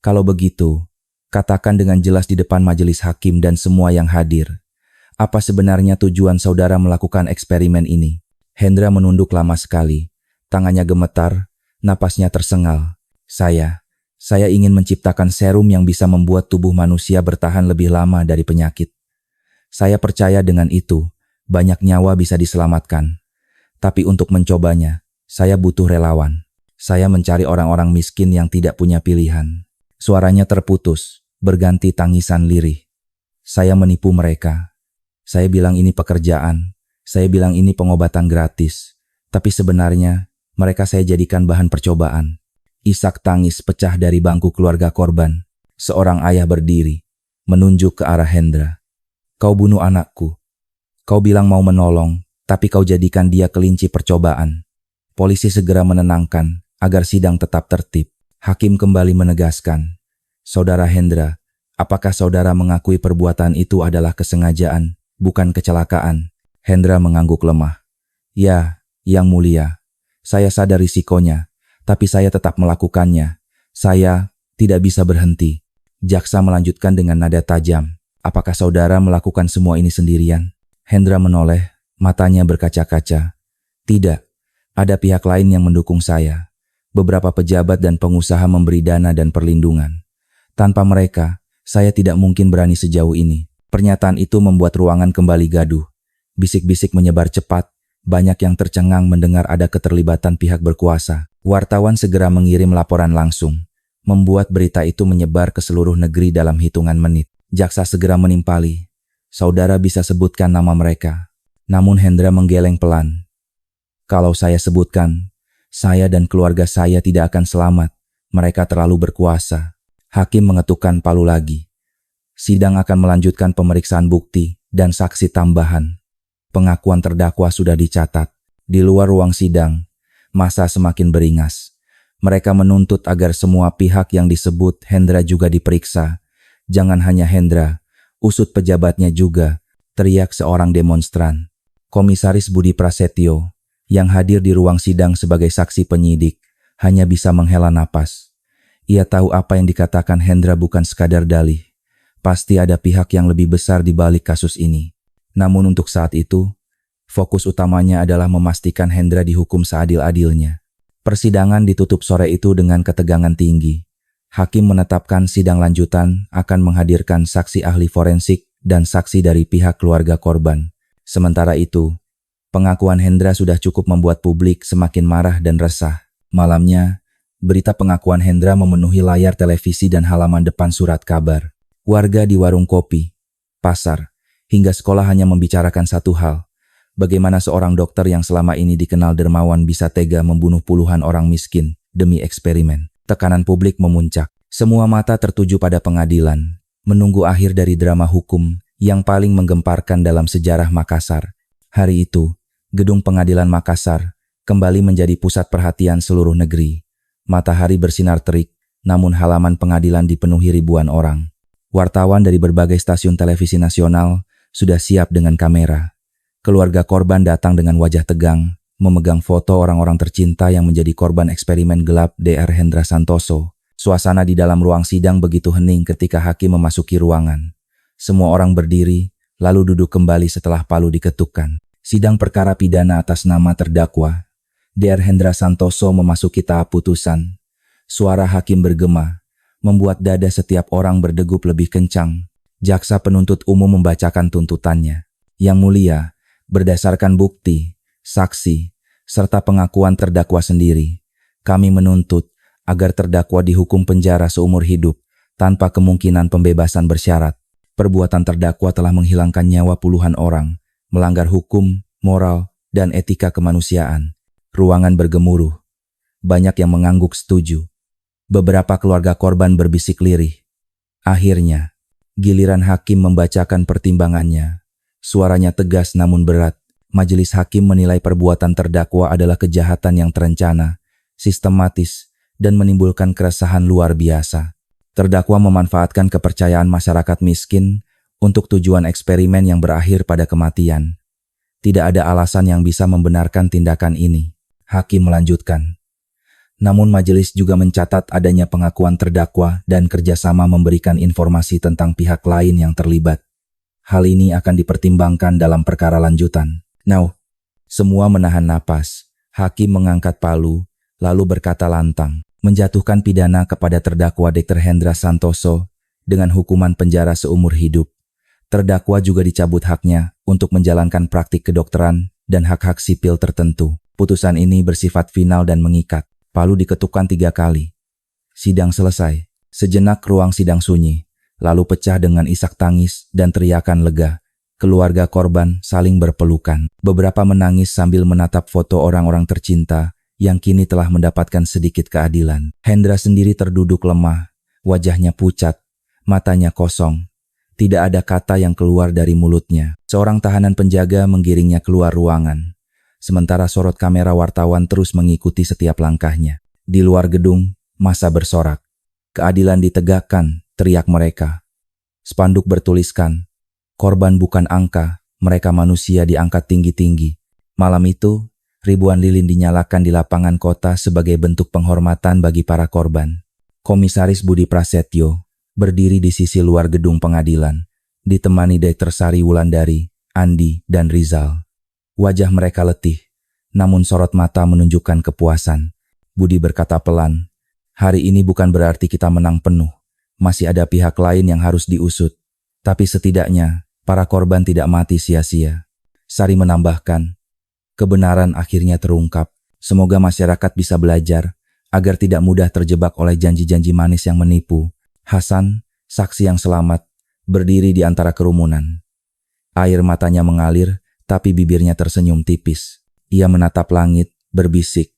"Kalau begitu, katakan dengan jelas di depan majelis hakim dan semua yang hadir. Apa sebenarnya tujuan saudara melakukan eksperimen ini?" Hendra menunduk lama sekali. Tangannya gemetar, napasnya tersengal. Saya ingin menciptakan serum yang bisa membuat tubuh manusia bertahan lebih lama dari penyakit. Saya percaya dengan itu, banyak nyawa bisa diselamatkan. Tapi untuk mencobanya, saya butuh relawan. Saya mencari orang-orang miskin yang tidak punya pilihan." Suaranya terputus, berganti tangisan lirih. "Saya menipu mereka. Saya bilang ini pekerjaan. Saya bilang ini pengobatan gratis. Tapi sebenarnya, mereka saya jadikan bahan percobaan." Isak tangis pecah dari bangku keluarga korban. Seorang ayah berdiri, menunjuk ke arah Hendra. "Kau bunuh anakku. Kau bilang mau menolong, tapi kau jadikan dia kelinci percobaan." Polisi segera menenangkan agar sidang tetap tertib. Hakim kembali menegaskan, "Saudara Hendra, apakah saudara mengakui perbuatan itu adalah kesengajaan, bukan kecelakaan?" Hendra mengangguk lemah. "Ya, Yang Mulia. Saya sadar risikonya, tapi saya tetap melakukannya. Saya tidak bisa berhenti." Jaksa melanjutkan dengan nada tajam, "Apakah saudara melakukan semua ini sendirian?" Hendra menoleh, matanya berkaca-kaca. "Tidak, ada pihak lain yang mendukung saya. Beberapa pejabat dan pengusaha memberi dana dan perlindungan. Tanpa mereka, saya tidak mungkin berani sejauh ini." Pernyataan itu membuat ruangan kembali gaduh. Bisik-bisik menyebar cepat, banyak yang tercengang mendengar ada keterlibatan pihak berkuasa. Wartawan segera mengirim laporan langsung, membuat berita itu menyebar ke seluruh negeri dalam hitungan menit. Jaksa segera menimpali, "Saudara bisa sebutkan nama mereka?" Namun Hendra menggeleng pelan. "Kalau saya sebutkan, saya dan keluarga saya tidak akan selamat. Mereka terlalu berkuasa." Hakim mengetukkan palu lagi. Sidang akan melanjutkan pemeriksaan bukti dan saksi tambahan. Pengakuan terdakwa sudah dicatat. Di luar ruang sidang, massa semakin beringas. Mereka menuntut agar semua pihak yang disebut Hendra juga diperiksa. "Jangan hanya Hendra, usut pejabatnya juga," teriak seorang demonstran. Komisaris Budi Prasetyo, yang hadir di ruang sidang sebagai saksi penyidik, hanya bisa menghela napas. Ia tahu apa yang dikatakan Hendra bukan sekadar dalih. Pasti ada pihak yang lebih besar di balik kasus ini. Namun untuk saat itu, fokus utamanya adalah memastikan Hendra dihukum seadil-adilnya. Persidangan ditutup sore itu dengan ketegangan tinggi. Hakim menetapkan sidang lanjutan akan menghadirkan saksi ahli forensik dan saksi dari pihak keluarga korban. Sementara itu, pengakuan Hendra sudah cukup membuat publik semakin marah dan resah. Malamnya, berita pengakuan Hendra memenuhi layar televisi dan halaman depan surat kabar. Warga di warung kopi, pasar, hingga sekolah hanya membicarakan satu hal. Bagaimana seorang dokter yang selama ini dikenal dermawan bisa tega membunuh puluhan orang miskin demi eksperimen. Tekanan publik memuncak. Semua mata tertuju pada pengadilan, menunggu akhir dari drama hukum yang paling menggemparkan dalam sejarah Makassar. Hari itu, gedung pengadilan Makassar kembali menjadi pusat perhatian seluruh negeri. Matahari bersinar terik, namun halaman pengadilan dipenuhi ribuan orang. Wartawan dari berbagai stasiun televisi nasional sudah siap dengan kamera. Keluarga korban datang dengan wajah tegang, memegang foto orang-orang tercinta yang menjadi korban eksperimen gelap Dr. Hendra Santoso. Suasana di dalam ruang sidang begitu hening ketika hakim memasuki ruangan. Semua orang berdiri, lalu duduk kembali setelah palu diketukkan. Sidang perkara pidana atas nama terdakwa Dr. Hendra Santoso memasuki tahap putusan. Suara hakim bergema, membuat dada setiap orang berdegup lebih kencang. Jaksa penuntut umum membacakan tuntutannya. Yang Mulia, berdasarkan bukti, saksi, serta pengakuan terdakwa sendiri, kami menuntut agar terdakwa dihukum penjara seumur hidup tanpa kemungkinan pembebasan bersyarat. Perbuatan terdakwa telah menghilangkan nyawa puluhan orang, melanggar hukum, moral, dan etika kemanusiaan. Ruangan bergemuruh. Banyak yang mengangguk setuju. Beberapa keluarga korban berbisik lirih. Akhirnya, Giliran hakim membacakan pertimbangannya. Suaranya tegas namun berat. Majelis hakim menilai perbuatan terdakwa adalah kejahatan yang terencana, sistematis, dan menimbulkan keresahan luar biasa. Terdakwa memanfaatkan kepercayaan masyarakat miskin untuk tujuan eksperimen yang berakhir pada kematian. Tidak ada alasan yang bisa membenarkan tindakan ini. Hakim melanjutkan. Namun majelis juga mencatat adanya pengakuan terdakwa dan kerjasama memberikan informasi tentang pihak lain yang terlibat. Hal ini akan dipertimbangkan dalam perkara lanjutan. Semua menahan napas. Hakim mengangkat palu, lalu berkata lantang, menjatuhkan pidana kepada terdakwa Dr. Hendra Santoso dengan hukuman penjara seumur hidup. Terdakwa juga dicabut haknya untuk menjalankan praktik kedokteran dan hak-hak sipil tertentu. Putusan ini bersifat final dan mengikat. Palu diketukkan 3 kali. Sidang selesai. Sejenak ruang sidang sunyi, lalu pecah dengan isak tangis dan teriakan lega. Keluarga korban saling berpelukan. Beberapa menangis sambil menatap foto orang-orang tercinta yang kini telah mendapatkan sedikit keadilan. Hendra sendiri terduduk lemah, wajahnya pucat, matanya kosong. Tidak ada kata yang keluar dari mulutnya. Seorang tahanan penjaga menggiringnya keluar ruangan. Sementara sorot kamera wartawan terus mengikuti setiap langkahnya. Di luar gedung, massa bersorak. Keadilan ditegakkan, teriak mereka. Spanduk bertuliskan, korban bukan angka, mereka manusia diangkat tinggi-tinggi. Malam itu, ribuan lilin dinyalakan di lapangan kota sebagai bentuk penghormatan bagi para korban. Komisaris Budi Prasetyo berdiri di sisi luar gedung pengadilan, ditemani Dr. Sari Wulandari, Andi, dan Rizal. Wajah mereka letih, namun sorot mata menunjukkan kepuasan. Budi berkata pelan, hari ini bukan berarti kita menang penuh. Masih ada pihak lain yang harus diusut. Tapi setidaknya, para korban tidak mati sia-sia. Sari menambahkan, kebenaran akhirnya terungkap. Semoga masyarakat bisa belajar agar tidak mudah terjebak oleh janji-janji manis yang menipu. Hasan, saksi yang selamat, berdiri di antara kerumunan. Air matanya mengalir, tapi bibirnya tersenyum tipis. Ia menatap langit, berbisik,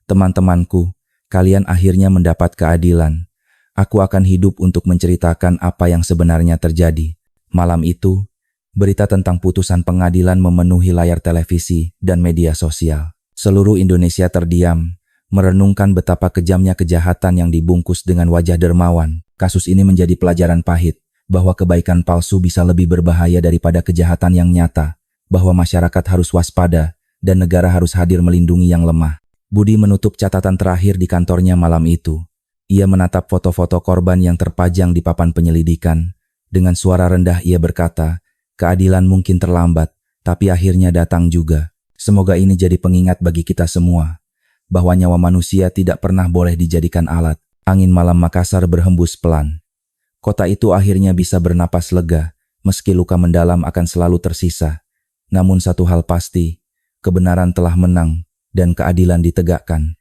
teman-temanku, kalian akhirnya mendapat keadilan. Aku akan hidup untuk menceritakan apa yang sebenarnya terjadi. Malam itu, berita tentang putusan pengadilan memenuhi layar televisi dan media sosial. Seluruh Indonesia terdiam, merenungkan betapa kejamnya kejahatan yang dibungkus dengan wajah dermawan. Kasus ini menjadi pelajaran pahit, bahwa kebaikan palsu bisa lebih berbahaya daripada kejahatan yang nyata, bahwa masyarakat harus waspada, dan negara harus hadir melindungi yang lemah. Budi menutup catatan terakhir di kantornya malam itu. Ia menatap foto-foto korban yang terpajang di papan penyelidikan. Dengan suara rendah ia berkata, keadilan mungkin terlambat, tapi akhirnya datang juga. Semoga ini jadi pengingat bagi kita semua, bahwa nyawa manusia tidak pernah boleh dijadikan alat. Angin malam Makassar berhembus pelan. Kota itu akhirnya bisa bernapas lega, meski luka mendalam akan selalu tersisa. Namun satu hal pasti, kebenaran telah menang dan keadilan ditegakkan.